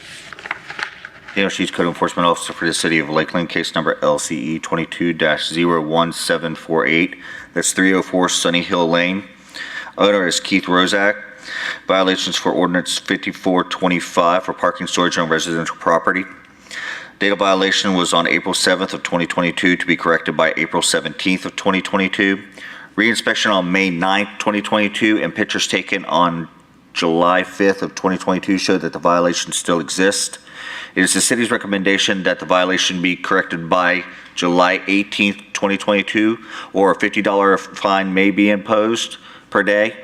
Daniel Sheets, Code Enforcement Officer for the City of Lakeland, case number LCE 22-01748. That's 304 Sunny Hill Lane. Owner is Keith Rozak. Violations for Ordinance 5425 for parking storage on residential property. Date of violation was on April 7th of 2022 to be corrected by April 17th of 2022. Reinspection on May 9th, 2022, and pictures taken on July 5th of 2022 showed that the violation still exists. It is the city's recommendation that the violation be corrected by July 18th, 2022, or a $50 fine may be imposed per day,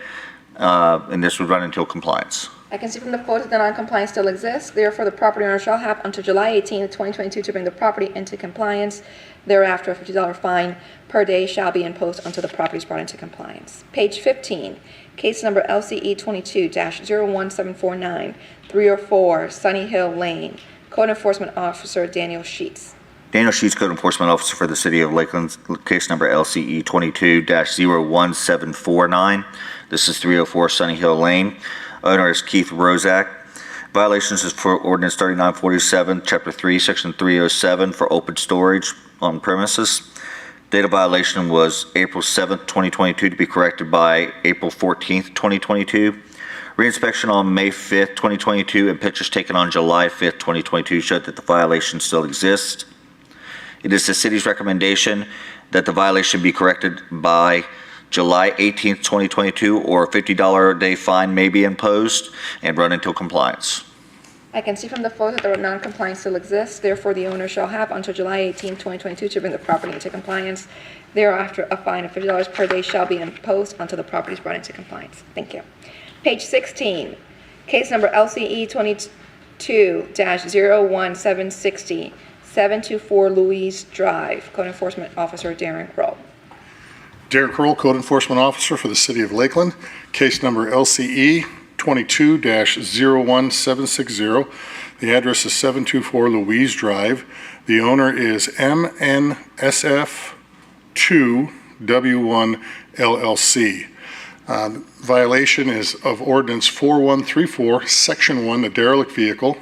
and this would run until compliance. I can see from the photos that the non-compliance still exists. Therefore, the property owner shall have until July 18th, 2022 to bring the property into compliance. Thereafter, a $50 fine per day shall be imposed until the property is brought into compliance. Page 15, case number LCE 22-01749, 304 Sunny Hill Lane, Code Enforcement Officer Daniel Sheets. Daniel Sheets, Code Enforcement Officer for the City of Lakeland, case number LCE 22-01749. This is 304 Sunny Hill Lane. Owner is Keith Rozak. Violations is for Ordinance 3947, Chapter 3, Section 307 for open storage on premises. Date of violation was April 7th, 2022 to be corrected by April 14th, 2022. Reinspection on May 5th, 2022, and pictures taken on July 5th, 2022 showed that the violation still exists. It is the city's recommendation that the violation be corrected by July 18th, 2022, or a $50 a day fine may be imposed and run until compliance. I can see from the photo that the non-compliance still exists. Therefore, the owner shall have until July 18, 2022 to bring the property into compliance. Thereafter, a fine of $50 per day shall be imposed until the property is brought into compliance. Thank you. Page 16, case number LCE 22-01760, 724 Louise Drive. Code Enforcement Officer Darren Kroll. Darren Kroll, Code Enforcement Officer for the City of Lakeland. Case number LCE 22-01760. The address is 724 Louise Drive. The owner is MNSF2W1 LLC. Violation is of Ordinance 4134, Section 1, a derelict vehicle.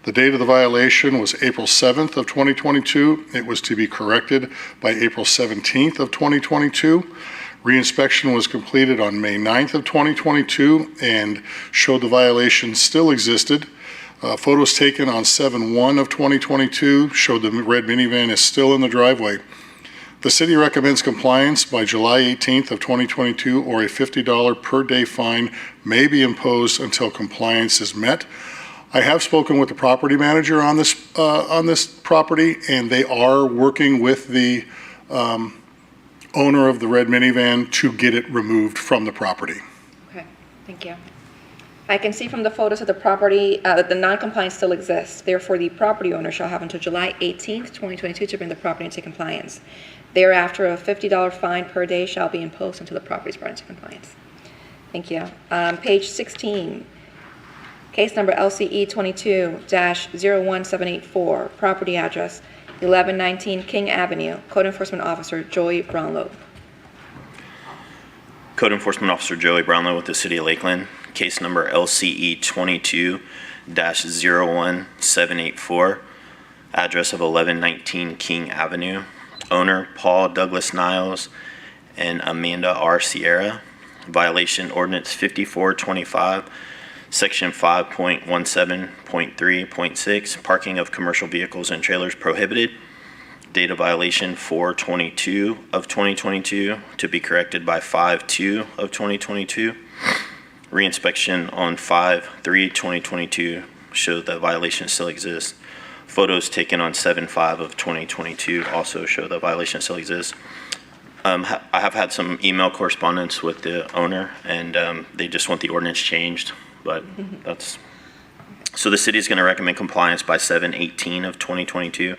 The date of the violation was April 7th of 2022. It was to be corrected by April 17th of 2022. Reinspection was completed on May 9th of 2022 and showed the violation still existed. Photos taken on 7/1 of 2022 showed the red minivan is still in the driveway. The city recommends compliance by July 18th of 2022, or a $50 per day fine may be imposed until compliance is met. I have spoken with the property manager on this property, and they are working with the owner of the red minivan to get it removed from the property. Okay, thank you. I can see from the photos of the property that the non-compliance still exists. Therefore, the property owner shall have until July 18th, 2022 to bring the property into compliance. Thereafter, a $50 fine per day shall be imposed until the property is brought into compliance. Thank you. Page 16, case number LCE 22-01784, property address 1119 King Avenue. Code Enforcement Officer Joey Brownlow. Code Enforcement Officer Joey Brownlow with the City of Lakeland. Case number LCE 22-01784. Address of 1119 King Avenue. Owner Paul Douglas Niles and Amanda R. Sierra. Violation Ordinance 5425. Section 5.17.3.6, parking of commercial vehicles and trailers prohibited. Date of violation 4/22 of 2022 to be corrected by 5/2 of 2022. Reinspection on 5/3/2022 showed that violation still exists. Photos taken on 7/5 of 2022 also show that violation still exists. I have had some email correspondence with the owner, and they just want the ordinance changed. But that's, so the city is going to recommend compliance by 7/18 of 2022,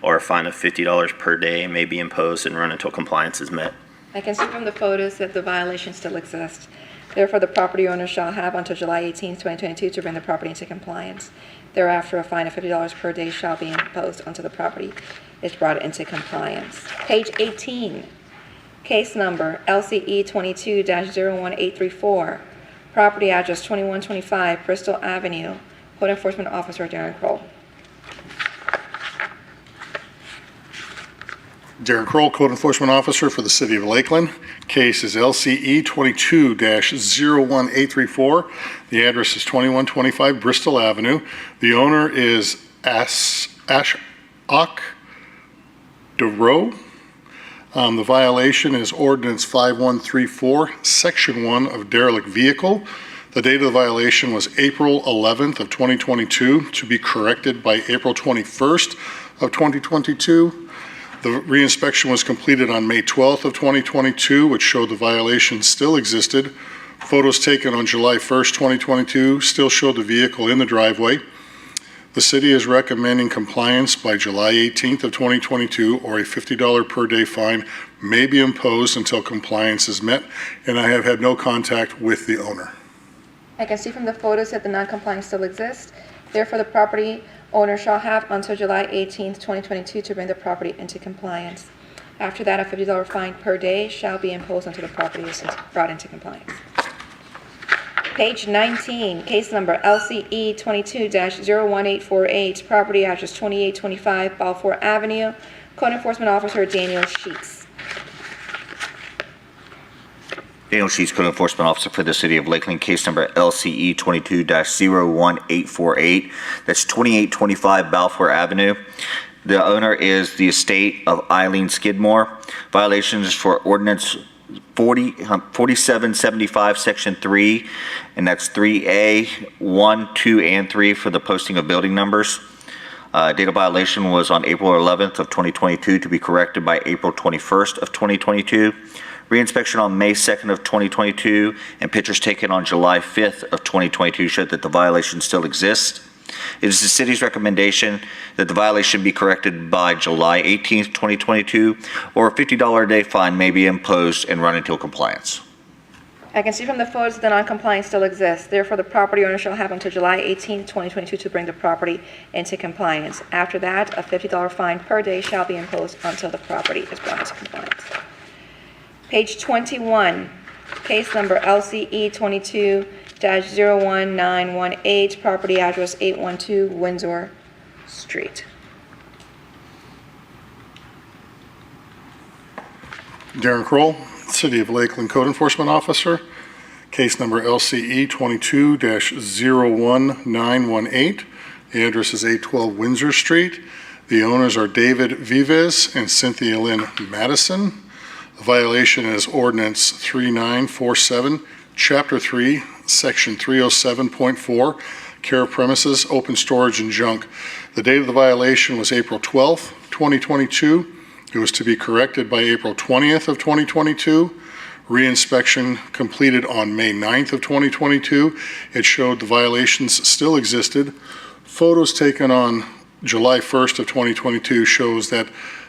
or a fine of $50 per day may be imposed and run until compliance is met. I can see from the photos that the violation still exists. Therefore, the property owner shall have until July 18th, 2022 to bring the property into compliance. Thereafter, a fine of $50 per day shall be imposed until the property is brought into compliance. Page 18, case number LCE 22-01834. Property address 2125 Bristol Avenue. Code Enforcement Officer Darren Kroll. Darren Kroll, Code Enforcement Officer for the City of Lakeland. Case is LCE 22-01834. The address is 2125 Bristol Avenue. The owner is Ashok DeRoe. The violation is Ordinance 5134, Section 1 of derelict vehicle. The date of the violation was April 11th of 2022 to be corrected by April 21st of 2022. The reinspection was completed on May 12th of 2022, which showed the violation still existed. Photos taken on July 1st, 2022 still showed the vehicle in the driveway. The city is recommending compliance by July 18th of 2022, or a $50 per day fine may be imposed until compliance is met, and I have had no contact with the owner. I can see from the photos that the non-compliance still exists. Therefore, the property owner shall have until July 18th, 2022 to bring the property into compliance. After that, a $50 fine per day shall be imposed until the property is brought into compliance. Page 19, case number LCE 22-01848, property address 2825 Balfour Avenue. Code Enforcement Officer Daniel Sheets. Daniel Sheets, Code Enforcement Officer for the City of Lakeland. Case number LCE 22-01848. That's 2825 Balfour Avenue. The owner is the estate of Eileen Skidmore. Violations for Ordinance 4775, Section 3, and that's 3A, 1, 2, and 3 for the posting of building numbers. Date of violation was on April 11th of 2022 to be corrected by April 21st of 2022. Reinspection on May 2nd of 2022 and pictures taken on July 5th of 2022 showed that the violation still exists. It is the city's recommendation that the violation be corrected by July 18th, 2022, or a $50 a day fine may be imposed and run until compliance. I can see from the photos that the non-compliance still exists. Therefore, the property owner shall have until July 18, 2022 to bring the property into compliance. After that, a $50 fine per day shall be imposed until the property is brought into compliance. Page 21, case number LCE 22-01918, property address 812 Windsor Street. Darren Kroll, City of Lakeland Code Enforcement Officer. Case number LCE 22-01918. The address is 812 Windsor Street. The owners are David Vives and Cynthia Lynn Madison. The violation is ordinance 3947, Chapter 3, Section 307.4, care of premises, open storage, and junk. The date of the violation was April 12th, 2022. It was to be corrected by April 20th of 2022. Reinspection completed on May 9th of 2022. It showed the violations still existed. Photos taken on July 1st of 2022 shows that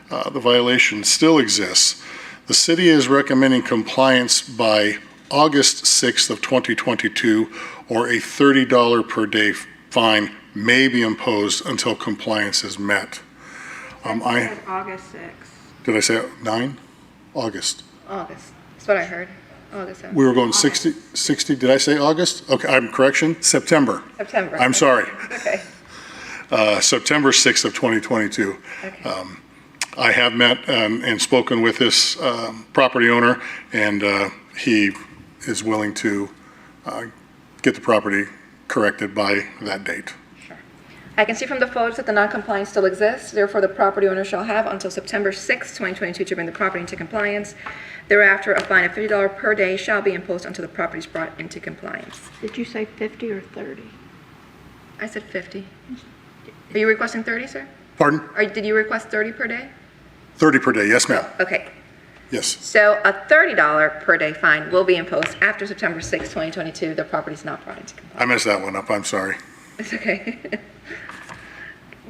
the violation still exists. The city is recommending compliance by August 6th of 2022, or a $30 per day fine may be imposed until compliance is met. August 6th. Did I say 9? August. August. That's what I heard. August 7th. We were going 60, did I say August? Okay, correction, September. September. I'm sorry. Okay. September 6th of 2022. Okay. I have met and spoken with this property owner, and he is willing to get the property corrected by that date. I can see from the photos that the non-compliance still exists. Therefore, the property owner shall have until September 6, 2022 to bring the property into compliance. Thereafter, a fine of $50 per day shall be imposed until the property is brought into compliance. Did you say 50 or 30? I said 50. Are you requesting 30, sir? Pardon? Or did you request 30 per day? 30 per day, yes, ma'am. Okay. Yes. So a $30 per day fine will be imposed after September 6, 2022. The property is not brought into compliance. I messed that one up, I'm sorry. It's okay.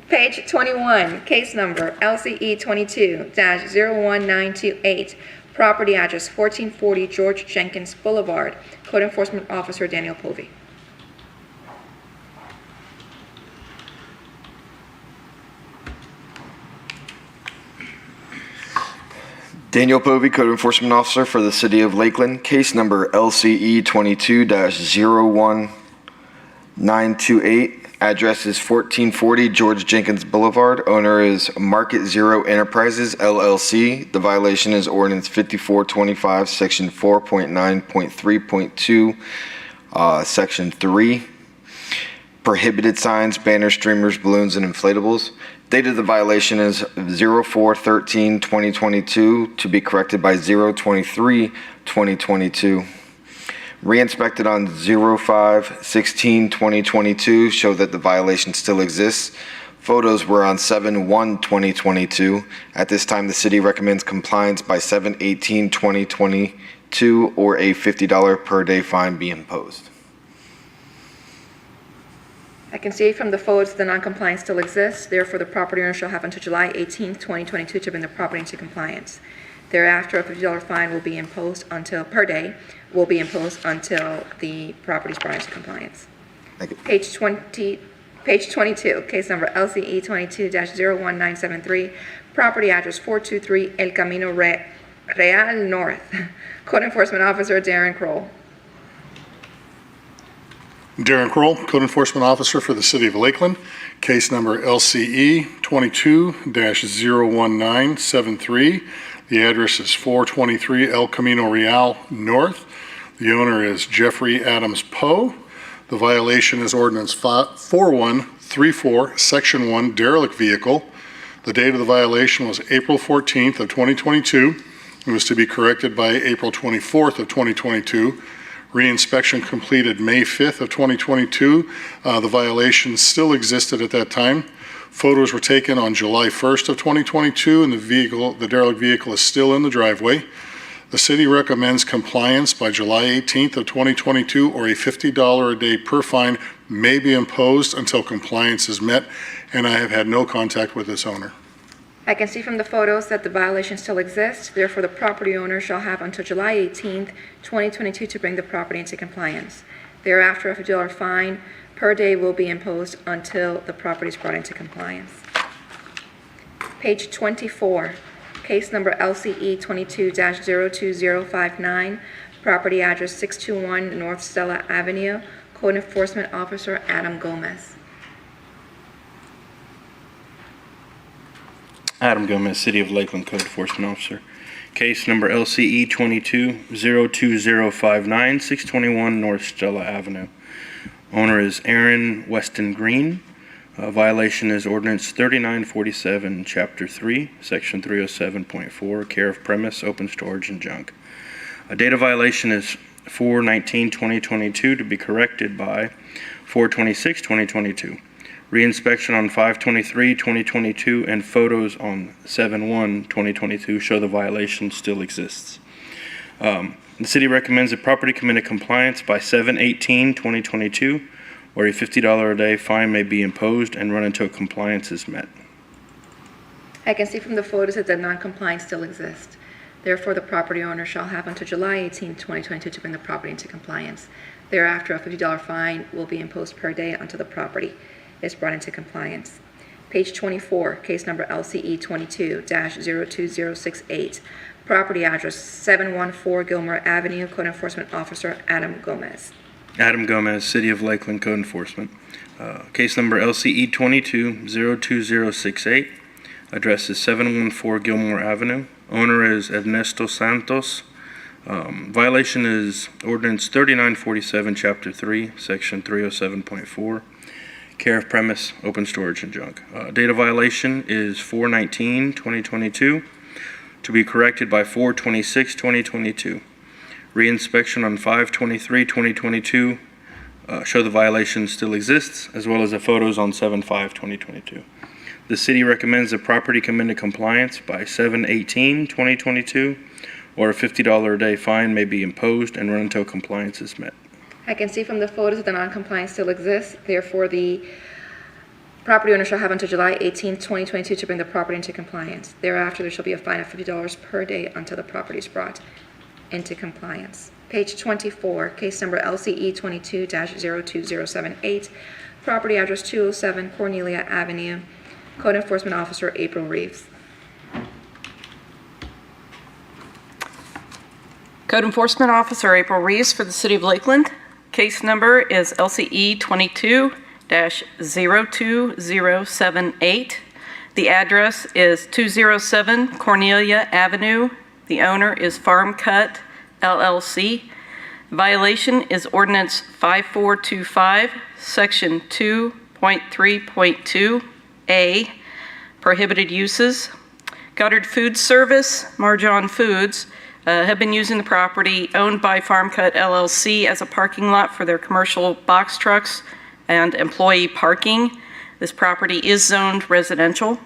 Page 21, case number LCE 22-01928, property address 1440 George Jenkins Boulevard, Code Enforcement Officer Daniel Povey. Daniel Povey, Code Enforcement Officer for the City of Lakeland. Case number LCE 22-01928. Address is 1440 George Jenkins Boulevard. Owner is Market Zero Enterprises, LLC. The violation is ordinance 5425, section 4.9.3.2, section 3. Prohibited signs, banners, streamers, balloons, and inflatables. Date of the violation is 04/13/2022 to be corrected by 0/23/2022. Re-inspected on 05/16/2022 show that the violation still exists. Photos were on 7/1/2022. At this time, the city recommends compliance by 7/18/2022 or a $50 per day fine be imposed. I can see from the photos the non-compliance still exists. Therefore, the property owner shall have until July 18, 2022 to bring the property into compliance. Thereafter, a $50 fine will be imposed per day until the property is brought into compliance. Thank you. Page 22, case number LCE 22-01973, property address 423 El Camino Real North. Code Enforcement Officer Darren Kroll. Darren Kroll, Code Enforcement Officer for the City of Lakeland. Case number LCE 22-01973. The address is 423 El Camino Real North. The owner is Jeffrey Adams Poe. The violation is ordinance 4134, Section 1, derelict vehicle. The date of the violation was April 14th of 2022. It was to be corrected by April 24th of 2022. Reinspection completed May 5th of 2022. The violation still existed at that time. Photos were taken on July 1st of 2022, and the derelict vehicle is still in the driveway. The city recommends compliance by July 18th of 2022, or a $50 a day per fine may be imposed until compliance is met, and I have had no contact with this owner. I can see from the photos that the violation still exists. Therefore, the property owner shall have until July 18th, 2022 to bring the property into compliance. Thereafter, a $50 fine per day will be imposed until the property is brought into compliance. Page 24, case number LCE 22-02059, property address 621 North Stella Avenue, Code Enforcement Officer Adam Gomez. Adam Gomez, City of Lakeland Code Enforcement Officer. Case number LCE 22-02059, 621 North Stella Avenue. Owner is Aaron Weston Green. Violation is ordinance 3947, Chapter 3, Section 307.4, care of premise, open storage, and junk. Date of violation is 4/19/2022 to be corrected by 4/26/2022. Reinspection on 5/23/2022 and photos on 7/1/2022 show the violation still exists. The city recommends that property come into compliance by 7/18/2022, or a $50 a day fine may be imposed and run until compliance is met. I can see from the photos that the non-compliance still exists. Therefore, the property owner shall have until July 18, 2022 to bring the property into compliance. Thereafter, a $50 fine will be imposed per day until the property is brought into compliance. Page 24, case number LCE 22-02068, property address 714 Gilmore Avenue, Code Enforcement Officer Adam Gomez. Adam Gomez, City of Lakeland Code Enforcement. Case number LCE 22-02068, address is 714 Gilmore Avenue. Owner is Ernesto Santos. Violation is ordinance 3947, Chapter 3, Section 307.4, care of premise, open storage, and junk. Date of violation is 4/19/2022 to be corrected by 4/26/2022. Reinspection on 5/23/2022 show the violation still exists, as well as the photos on 7/5/2022. The city recommends the property come into compliance by 7/18/2022, or a $50 a day fine may be imposed and run until compliance is met. I can see from the photos that the non-compliance still exists. Therefore, the property owner shall have until July 18, 2022 to bring the property into compliance. Thereafter, there shall be a fine of $50 per day until the property is brought into compliance. Page 24, case number LCE 22-02078, property address 207 Cornelia Avenue, Code Enforcement Officer April Reeves. Code Enforcement Officer April Reeves for the City of Lakeland. Case number is LCE 22-02078. The address is 207 Cornelia Avenue. The owner is Farm Cut LLC. Violation is ordinance 5425, Section 2.3.2A, prohibited uses. Goddard Food Service, Marjon Foods, have been using the property owned by Farm Cut LLC as a parking lot for their commercial box trucks and employee parking. This property is zoned residential.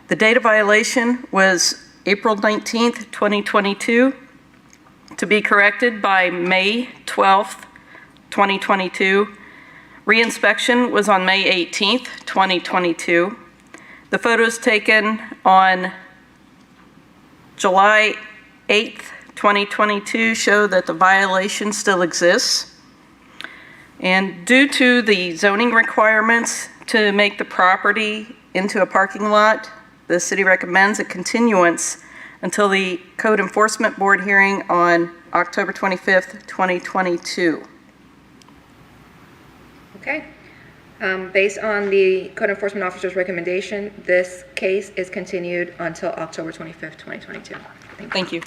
The date of violation was April 19th, 2022, to be corrected by May 12th, 2022. Reinspection was on May 18th, 2022. The photos taken on July 8th, 2022 show that the violation still exists. And due to the zoning requirements to make the property into a parking lot, the city recommends a continuance until the Code Enforcement Board hearing on October 25th, 2022. Okay. Based on the Code Enforcement Officer's recommendation, this case is continued until October 25th, 2022. Thank you.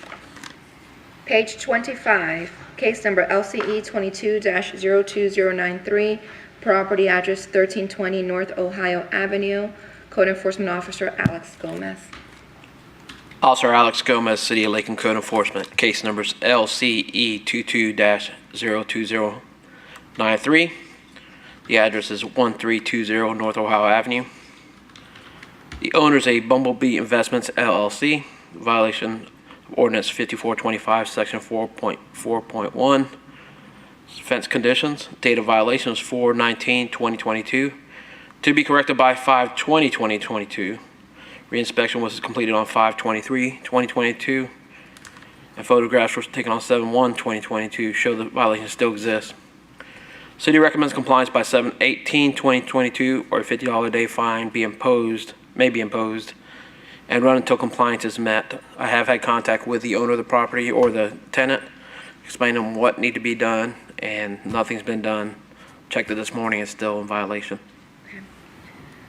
Page 25, case number LCE 22-02093, property address 1320 North Ohio Avenue, Code Enforcement Officer Alex Gomez. Officer Alex Gomez, City of Lakeland Code Enforcement, case numbers LCE 22-02093. The address is 1320 North Ohio Avenue. The owner is a Bumblebee Investments LLC, violation of ordinance 5425, section 4.4.1. Fence conditions, date of violation is 4/19/2022, to be corrected by 5/20/2022. Reinspection was completed on 5/23/2022, and photographs were taken on 7/1/2022, show the violation still exists. City recommends compliance by 7/18/2022, or a $50 a day fine may be imposed, and run until compliance is met. I have had contact with the owner of the property or the tenant, explain them what need to be done, and nothing's been done. Checked it this morning, it's still in violation.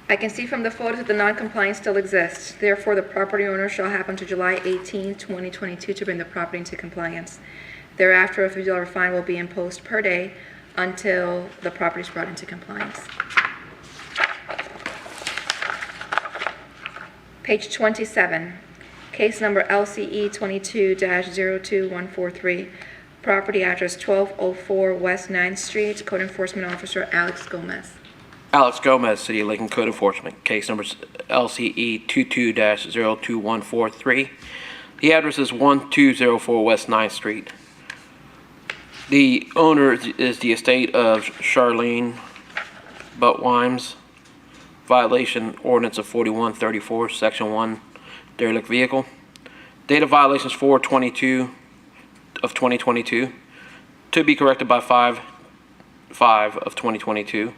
I can see from the photos that the non-compliance still exists. Therefore, the property owner shall have until July 18, 2022 to bring the property into compliance. Thereafter, a $50 fine will be imposed per day until the property is brought into compliance. Page 27, case number LCE 22-02143, property address 1204 West 9th Street, Code Enforcement Officer Alex Gomez. Alex Gomez, City of Lakeland Code Enforcement, case numbers LCE 22-02143. The address is 1204 West 9th Street. The owner is the estate of Charlene Buttwimes. Violation ordinance of 4134, section 1, derelict vehicle. Date of violation is 4/22 of 2022, to be corrected by 5/5 of 2022.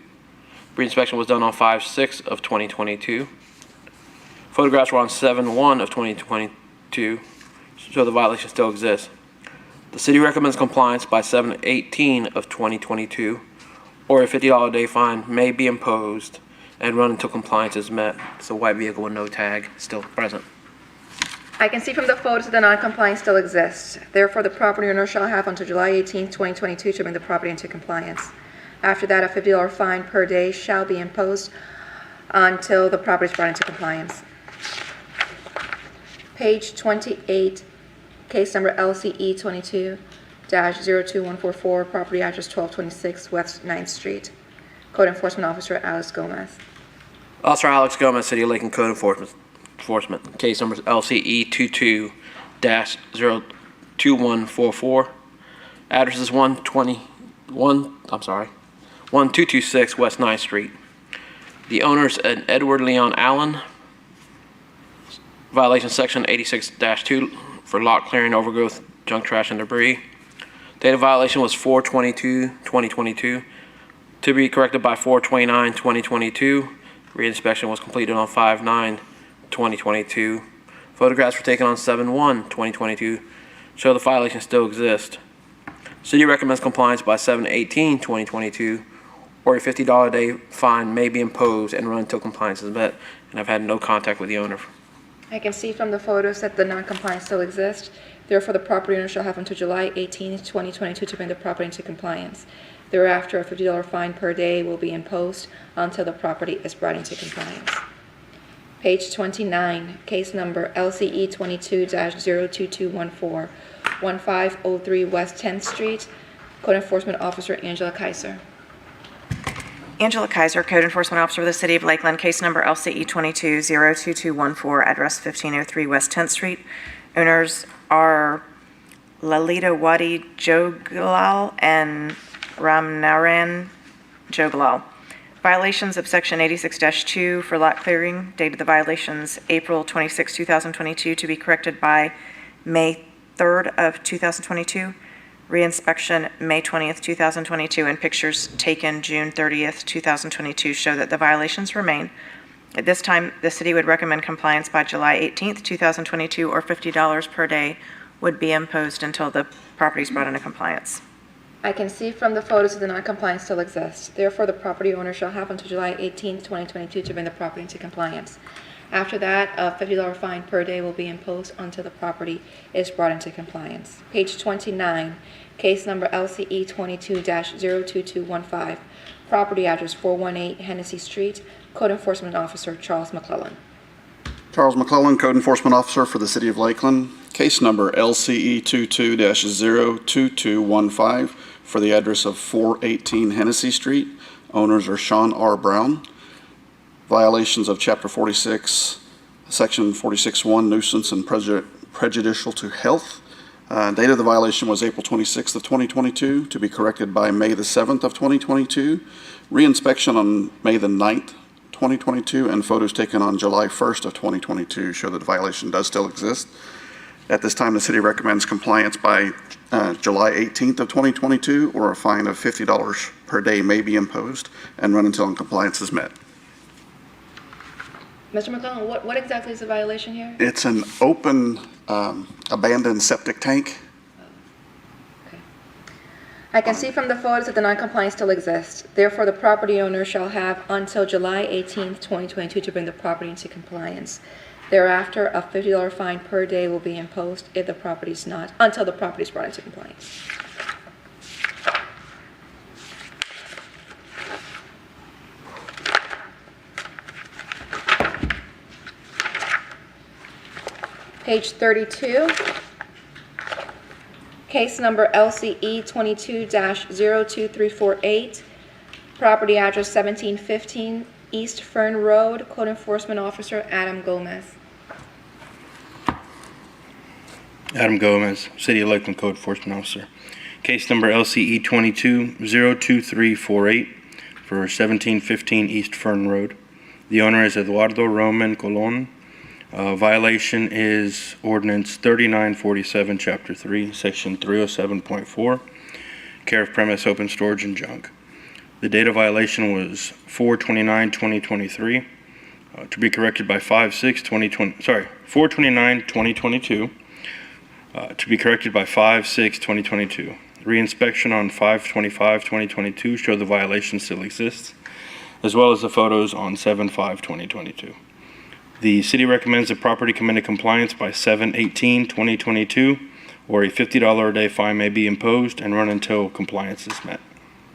Reinspection was done on 5/6 of 2022. Photographs were on 7/1 of 2022, so the violation still exists. The city recommends compliance by 7/18 of 2022, or a $50 a day fine may be imposed and run until compliance is met. It's a white vehicle with no tag, still present. I can see from the photos that the non-compliance still exists. Therefore, the property owner shall have until July 18, 2022 to bring the property into compliance. After that, a $50 fine per day shall be imposed until the property is brought into compliance. Page 28, case number LCE 22-02144, property address 1226 West 9th Street. Code Enforcement Officer Alex Gomez. Officer Alex Gomez, City of Lakeland Code Enforcement. Case number is LCE 22-02144. Address is 1226 West 9th Street. The owner is an Edward Leon Allen. Violation section 86-2 for lot clearing, overgrowth, junk, trash, and debris. Date of violation was 4/22/2022. To be corrected by 4/29/2022. Reinspection was completed on 5/9/2022. Photographs were taken on 7/1/2022. Show the violation still exists. City recommends compliance by 7/18/2022, or a $50 a day fine may be imposed and run until compliance is met. And I've had no contact with the owner. I can see from the photos that the non-compliance still exists. Therefore, the property owner shall have until July 18, 2022 to bring the property into compliance. Thereafter, a $50 fine per day will be imposed until the property is brought into compliance. Page 29, case number LCE 22-02214, 1503 West 10th Street, Code Enforcement Officer Angela Kaiser. Angela Kaiser, Code Enforcement Officer of the City of Lakeland, case number LCE 22-02214, address 1503 West 10th Street. Owners are Lalita Wadi Joglal and Ramnaran Joglal. Violations of section 86-2 for lot clearing. Date of the violations, April 26, 2022, to be corrected by May 3rd of 2022. Reinspection, May 20th, 2022, and pictures taken June 30th, 2022 show that the violations remain. At this time, the city would recommend compliance by July 18th, 2022, or $50 per day would be imposed until the property is brought into compliance. I can see from the photos that the non-compliance still exists. Therefore, the property owner shall have until July 18, 2022 to bring the property into compliance. After that, a $50 fine per day will be imposed until the property is brought into compliance. Page 29, case number LCE 22-02215, property address 418 Hennessy Street, Code Enforcement Officer Charles McClellan. Charles McClellan, Code Enforcement Officer for the City of Lakeland. Case number LCE 22-02215 for the address of 418 Hennessy Street. Owners are Sean R. Brown. Violations of Chapter 46, Section 46.1 nuisance and prejudicial to health. Date of the violation was April 26th of 2022 to be corrected by May the 7th of 2022. Reinspection on May the 9th, 2022, and photos taken on July 1st of 2022 show that the violation does still exist. At this time, the city recommends compliance by July 18th of 2022, or a fine of $50 per day may be imposed and run until compliance is met. Mr. McClellan, what exactly is the violation here? It's an open, abandoned septic tank. I can see from the photos that the non-compliance still exists. Therefore, the property owner shall have until July 18th, 2022 to bring the property into compliance. Thereafter, a $50 fine per day will be imposed if the property is not, until the property is brought into compliance. Page 32. Case number LCE 22-02348, property address 1715 East Fern Road, Code Enforcement Officer Adam Gomez. Adam Gomez, City of Lakeland Code Enforcement Officer. Case number LCE 22-02348 for 1715 East Fern Road. The owner is Eduardo Roman Colon. Violation is ordinance 3947, chapter 3, section 307.4, care of premise, open storage, and junk. The date of violation was 4/29/2023, to be corrected by 4/29/2022, to be corrected by 5/6/2022. Reinspection on 5/25/2022 showed the violation still exists, as well as the photos on 7/5/2022. The city recommends the property come into compliance by 7/18/2022, or a $50 a day fine may be imposed and run until compliance is met.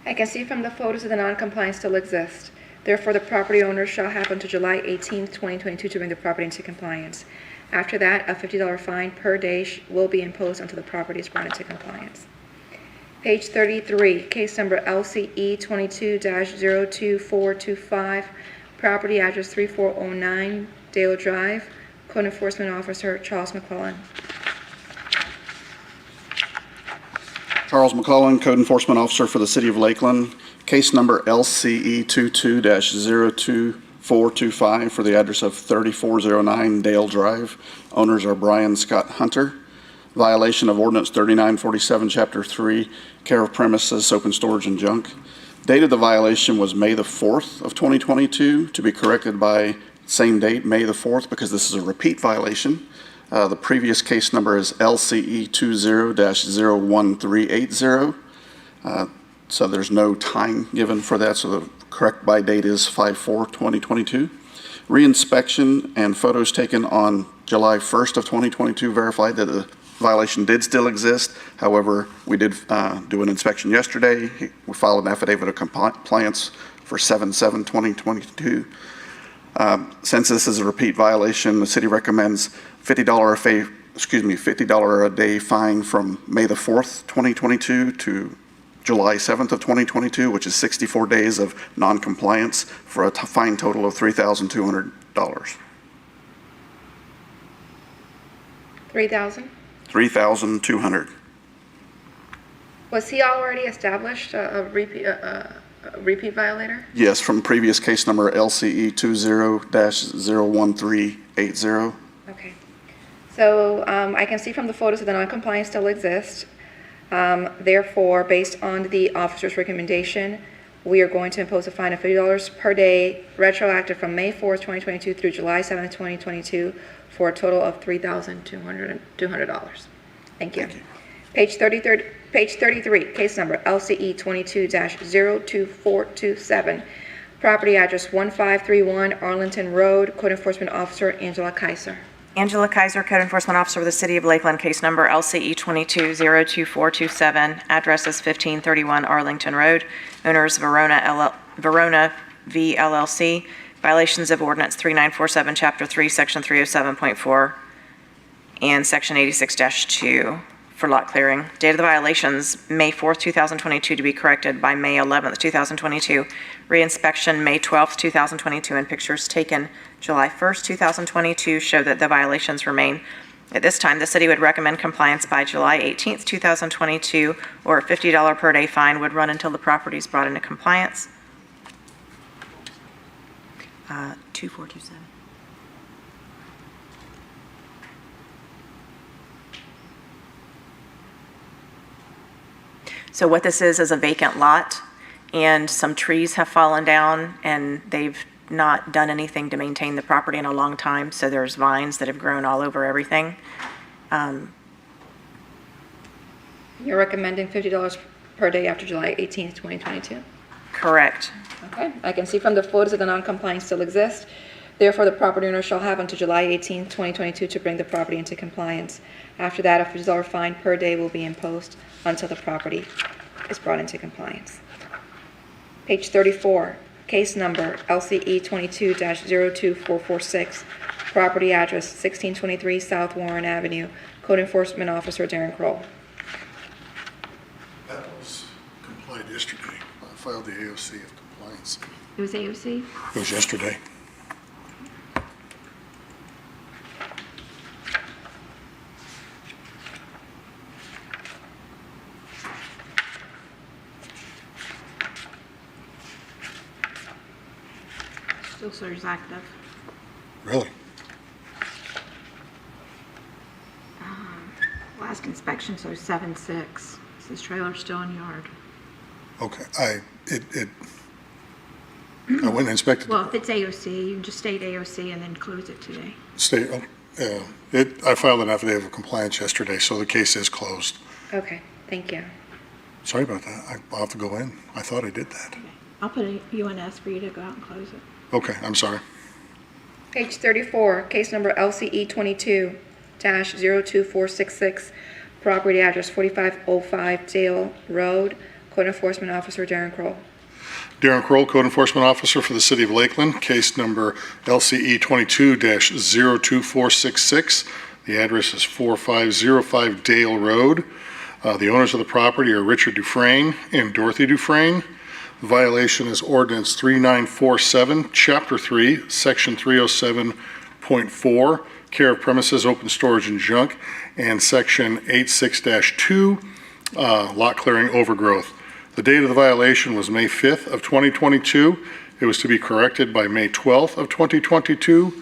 I can see from the photos that the non-compliance still exists. Therefore, the property owner shall have until July 18th, 2022 to bring the property into compliance. After that, a $50 fine per day will be imposed until the property is brought into compliance. Page 33, case number LCE 22-02425, property address 3409 Dale Drive, Code Enforcement Officer Charles McClellan. Charles McClellan, Code Enforcement Officer for the City of Lakeland. Case number LCE 22-02425 for the address of 3409 Dale Drive. Owners are Brian Scott Hunter. Violation of ordinance 3947, chapter 3, care of premises, open storage, and junk. Date of the violation was May the 4th of 2022, to be corrected by same date, May the 4th, because this is a repeat violation. The previous case number is LCE 20-01380. So there's no time given for that, so the correct by date is 5/4/2022. Reinspection and photos taken on July 1st of 2022 verified that the violation did still exist. However, we did do an inspection yesterday. We filed an affidavit of compliance for 7/7/2022. Since this is a repeat violation, the city recommends $50 a day fine from May the 4th, 2022 to July 7th of 2022, which is 64 days of non-compliance for a fine total of $3,200. $3,000? $3,200. Was he already established a repeat violator? Yes, from previous case number LCE 20-01380. Okay. So I can see from the photos that the non-compliance still exists. Therefore, based on the officer's recommendation, we are going to impose a fine of $50 per day, retroactive from May 4th, 2022 through July 7th, 2022, for a total of $3,200. Thank you. Page 33, case number LCE 22-02427, property address 1531 Arlington Road, Code Enforcement Officer Angela Kaiser. Angela Kaiser, Code Enforcement Officer with the City of Lakeland, case number LCE 22-02427, address is 1531 Arlington Road, owners Verona V LLC. Violations of Ordinance 3947, Chapter 3, Section 307.4, and Section 86-2 for lot clearing. Date of the violations, May 4th, 2022, to be corrected by May 11th, 2022. Reinspection, May 12th, 2022, and pictures taken July 1st, 2022 show that the violations remain. At this time, the city would recommend compliance by July 18th, 2022, or a $50 per day fine would run until the property is brought into compliance. 2427. So what this is a vacant lot, and some trees have fallen down, and they've not done anything to maintain the property in a long time, so there's vines that have grown all over everything. You're recommending $50 per day after July 18th, 2022? Correct. Okay, I can see from the photos that the non-compliance still exists. Therefore, the property owner shall have until July 18th, 2022 to bring the property into compliance. After that, a $50 fine per day will be imposed until the property is brought into compliance. Page 34, case number LCE 22-02446, property address 1623 South Warren Avenue, Code Enforcement Officer Darren Kroll. That was complied yesterday. I filed the AOC of compliance. It was AOC? It was yesterday. Still serves active. Really? Last inspection, so 7/6. This trailer's still in yard. Okay, I went and inspected. Well, if it's AOC, you can just state AOC and then close it today. I filed an affidavit of compliance yesterday, so the case is closed. Okay, thank you. Sorry about that. I'll have to go in. I thought I did that. I'll put a UNS for you to go out and close it. Okay, I'm sorry. Page 34, case number LCE 22-02466, property address 4505 Dale Road, Code Enforcement Officer Darren Kroll. Darren Kroll, Code Enforcement Officer for the City of Lakeland, case number LCE 22-02466. The address is 4505 Dale Road. The owners of the property are Richard Dufresne and Dorothy Dufresne. The violation is Ordinance 3947, Chapter 3, Section 307.4, care of premises, open storage and junk, and Section 86-2, lot clearing overgrowth. The date of the violation was May 5th of 2022. It was to be corrected by May 12th of 2022.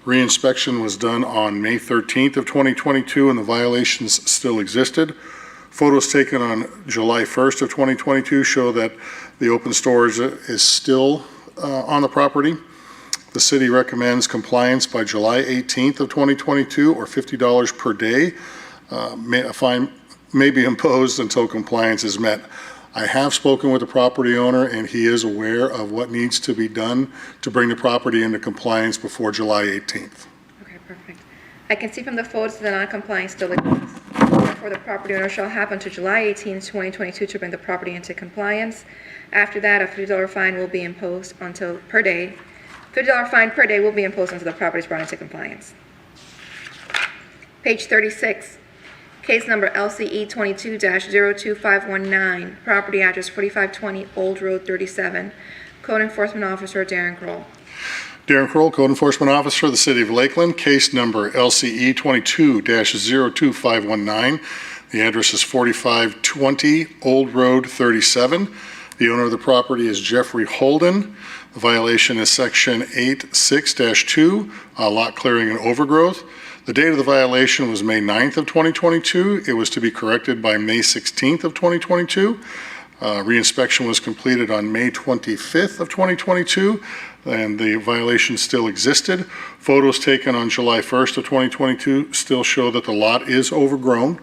Reinspection was done on May 13th of 2022, and the violations still existed. Photos taken on July 1st of 2022 show that the open storage is still on the property. The city recommends compliance by July 18th of 2022, or $50 per day. A fine may be imposed until compliance is met. I have spoken with the property owner, and he is aware of what needs to be done to bring the property into compliance before July 18th. Okay, perfect. I can see from the photos that the non-compliance still exists. Therefore, the property owner shall have until July 18th, 2022 to bring the property into compliance. After that, a $50 fine will be imposed until per day. $50 fine per day will be imposed until the property is brought into compliance. Page 36, case number LCE 22-02519, property address 4520 Old Road 37, Code Enforcement Officer Darren Kroll. Darren Kroll, Code Enforcement Officer of the City of Lakeland, case number LCE 22-02519. The address is 4520 Old Road 37. The owner of the property is Jeffrey Holden. The violation is Section 86-2, lot clearing and overgrowth. The date of the violation was May 9th of 2022. It was to be corrected by May 16th of 2022. Reinspection was completed on May 25th of 2022, and the violation still existed. Photos taken on July 1st of 2022 still show that the lot is overgrown.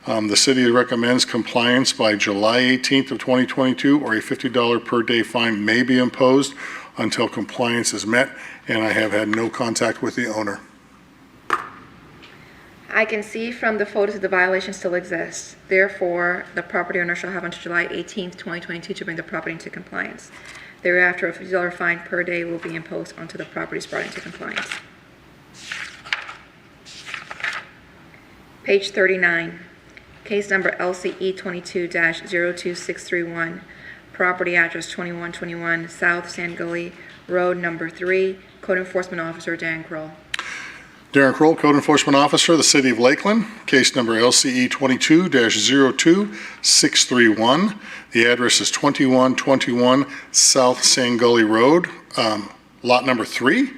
The city recommends compliance by July 18th of 2022, or a $50 per day fine may be imposed until compliance is met, and I have had no contact with the owner. I can see from the photos that the violation still exists. Therefore, the property owner shall have until July 18th, 2022 to bring the property into compliance. Thereafter, a $50 fine per day will be imposed until the property is brought into compliance. Page 39, case number LCE 22-02631, property address 2121 South Sand Gully Road, number 3, Code Enforcement Officer Dan Kroll. Darren Kroll, Code Enforcement Officer, the City of Lakeland. Case number LCE 22-02631. The address is 2121 South Sand Gully Road, lot number 3.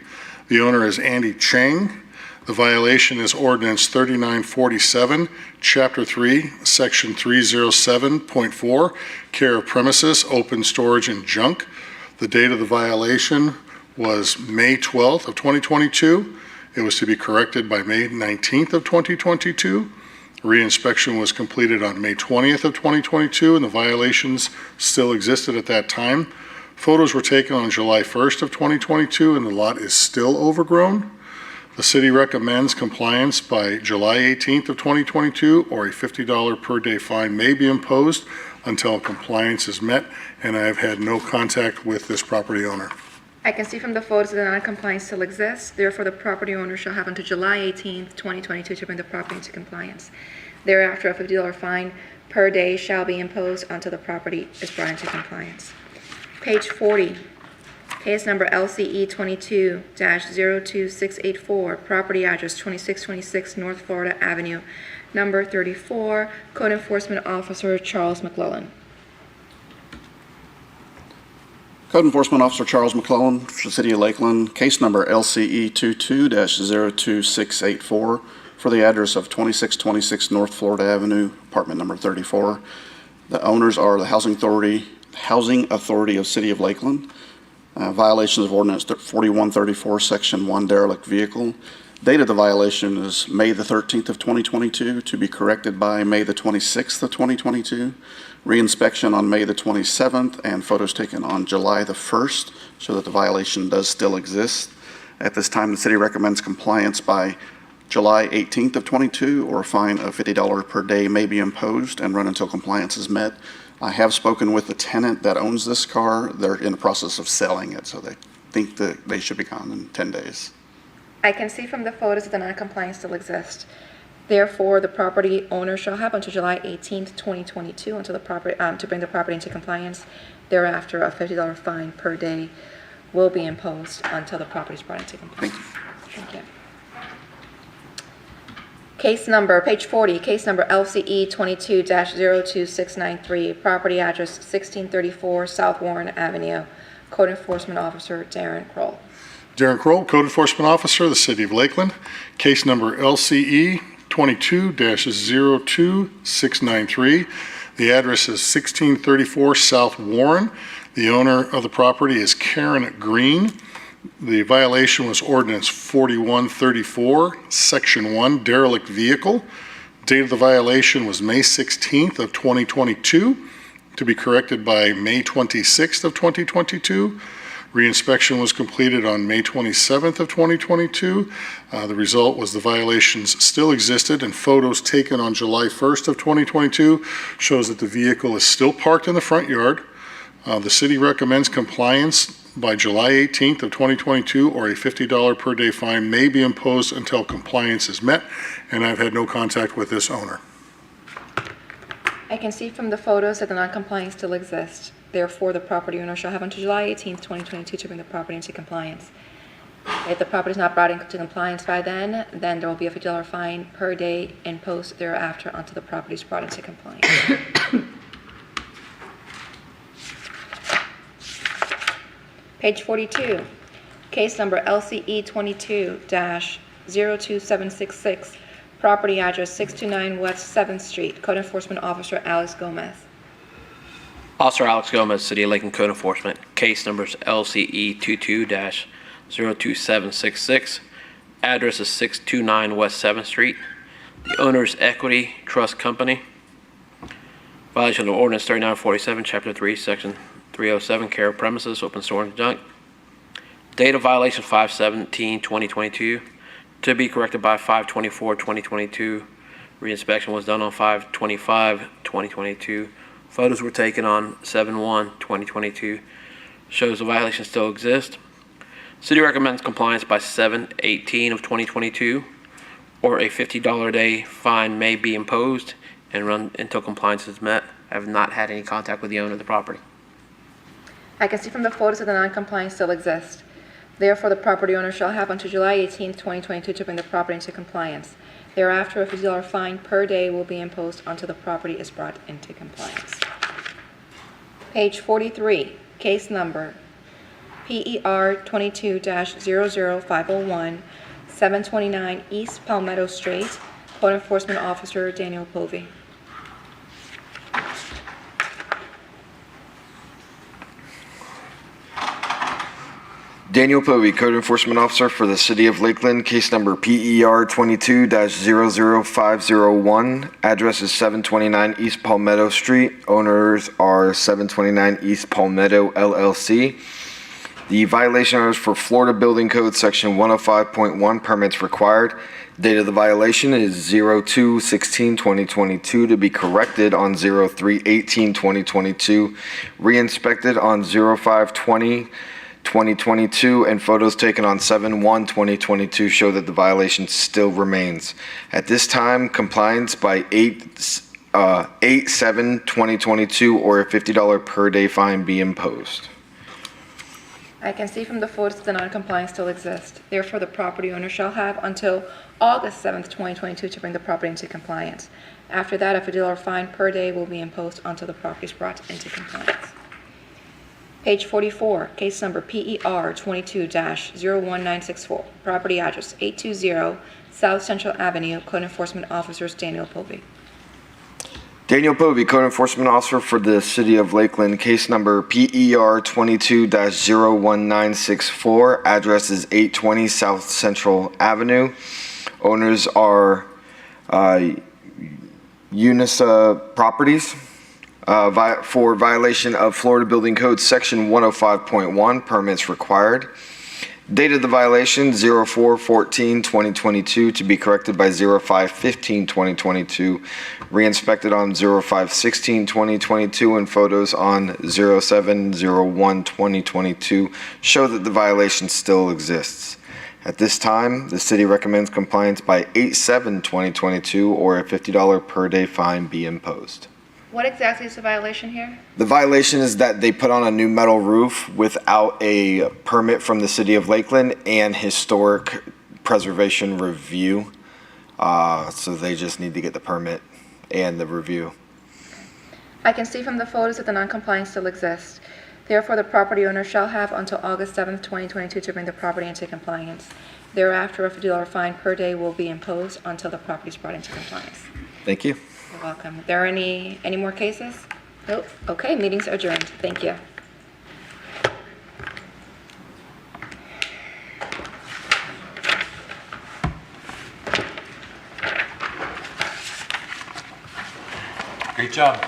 The owner is Andy Chang. The violation is ordinance 3947, Chapter 3, Section 307.4, care of premises, open storage and junk. The date of the violation was May 12th of 2022. It was to be corrected by May 19th of 2022. Reinspection was completed on May 20th of 2022, and the violations still existed at that time. Photos were taken on July 1st of 2022, and the lot is still overgrown. The city recommends compliance by July 18th of 2022, or a $50 per day fine may be imposed until compliance is met, and I have had no contact with this property owner. I can see from the photos that the non-compliance still exists. Therefore, the property owner shall have until July 18th, 2022 to bring the property into compliance. Thereafter, a $50 fine per day shall be imposed until the property is brought into compliance. Page 40, case number LCE 22-02684, property address 2626 North Florida Avenue, number 34, Code Enforcement Officer Charles McClellan. Code Enforcement Officer Charles McClellan for the City of Lakeland, case number LCE 22-02684 for the address of 2626 North Florida Avenue, apartment number 34. The owners are the Housing Authority of City of Lakeland. Violations of Ordinance 4134, Section 1, derelict vehicle. Date of the violation is May the 13th of 2022 to be corrected by May the 26th of 2022. Reinspection on May the 27th and photos taken on July the 1st show that the violation does still exist. At this time, the city recommends compliance by July 18th of 22, or a fine of $50 per day may be imposed and run until compliance is met. I have spoken with the tenant that owns this car. They're in the process of selling it, so they think that they should be gone in 10 days. I can see from the photos that the non-compliance still exists. Therefore, the property owner shall have until July 18th, 2022, until the property to bring the property into compliance. Thereafter, a $50 fine per day will be imposed until the property is brought into compliance. Thank you. Case number, page 40, case number LCE 22-02693, property address 1634 South Warren Avenue, Code Enforcement Officer Darren Kroll. Darren Kroll, Code Enforcement Officer, the City of Lakeland. Case number LCE 22-02693. The address is 1634 South Warren. The owner of the property is Karen Green. The violation was Ordinance 4134, Section 1, derelict vehicle. Date of the violation was May 16th of 2022 to be corrected by May 26th of 2022. Reinspection was completed on May 27th of 2022. The result was the violations still existed, and photos taken on July 1st of 2022 shows that the vehicle is still parked in the front yard. The city recommends compliance by July 18th of 2022, or a $50 per day fine may be imposed until compliance is met, and I've had no contact with this owner. I can see from the photos that the non-compliance still exists. Therefore, the property owner shall have until July 18th, 2022 to bring the property into compliance. If the property is not brought into compliance by then there will be a $50 fine per day imposed thereafter until the property is brought into compliance. Page 42, case number LCE 22-02766, property address 629 West 7th Street, Code Enforcement Officer Alex Gomez. Officer Alex Gomez, City of Lakeland Code Enforcement. Case numbers LCE 22-02766. Address is 629 West 7th Street. The owner is Equity Trust Company. Violation of Ordinance 3947, Chapter 3, Section 307, care of premises, open storage and junk. Date of violation 5/17/2022. to be corrected by 5/24/2022. Reinspection was done on 5/25/2022. Photos were taken on 7/1/2022. Shows the violation still exists. City recommends compliance by 7/18 of 2022, or a $50 a day fine may be imposed and run until compliance is met. I have not had any contact with the owner of the property. I can see from the photos that the non-compliance still exists. Therefore, the property owner shall have until July 18th, 2022 to bring the property into compliance. Thereafter, a $50 fine per day will be imposed until the property is brought into compliance. Page 43, case number PER 22-00501, 729 East Palmetto Street, Code Enforcement Officer Daniel Povey. Daniel Povey, Code Enforcement Officer for the City of Lakeland, case number PER 22-00501. Address is 729 East Palmetto Street. Owners are 729 East Palmetto LLC. The violation is for Florida Building Code Section 105.1, permits required. Date of the violation is 02/16/2022 to be corrected on 03/18/2022. Re-inspected on 05/20/2022, and photos taken on 7/1/2022 show that the violation still remains. At this time, compliance by 8/7/2022 or a $50 per day fine be imposed. I can see from the photos that the non-compliance still exists. Therefore, the property owner shall have until August 7th, 2022 to bring the property into compliance. After that, a $50 fine per day will be imposed until the property is brought into compliance. Page 44, case number PER 22-01964, property address 820 South Central Avenue, Code Enforcement Officers Daniel Povey. Daniel Povey, Code Enforcement Officer for the City of Lakeland, case number PER 22-01964, address is 820 South Central Avenue. Owners are Unisa Properties. For violation of Florida Building Code Section 105.1, permits required. Date of the violation, 04/14/2022 to be corrected by 05/15/2022. Re-inspected on 05/16/2022, and photos on 07/01/2022 show that the violation still exists. At this time, the city recommends compliance by 8/7/2022 or a $50 per day fine be imposed. What exactly is the violation here? The violation is that they put on a new metal roof without a permit from the City of Lakeland and historic preservation review. So they just need to get the permit and the review. I can see from the photos that the non-compliance still exists. Therefore, the property owner shall have until August 7th, 2022 to bring the property into compliance. Thereafter, a $50 fine per day will be imposed until the property is brought into compliance. Thank you. You're welcome. Are there any more cases? Nope. Okay, meeting's adjourned. Thank you. Great job.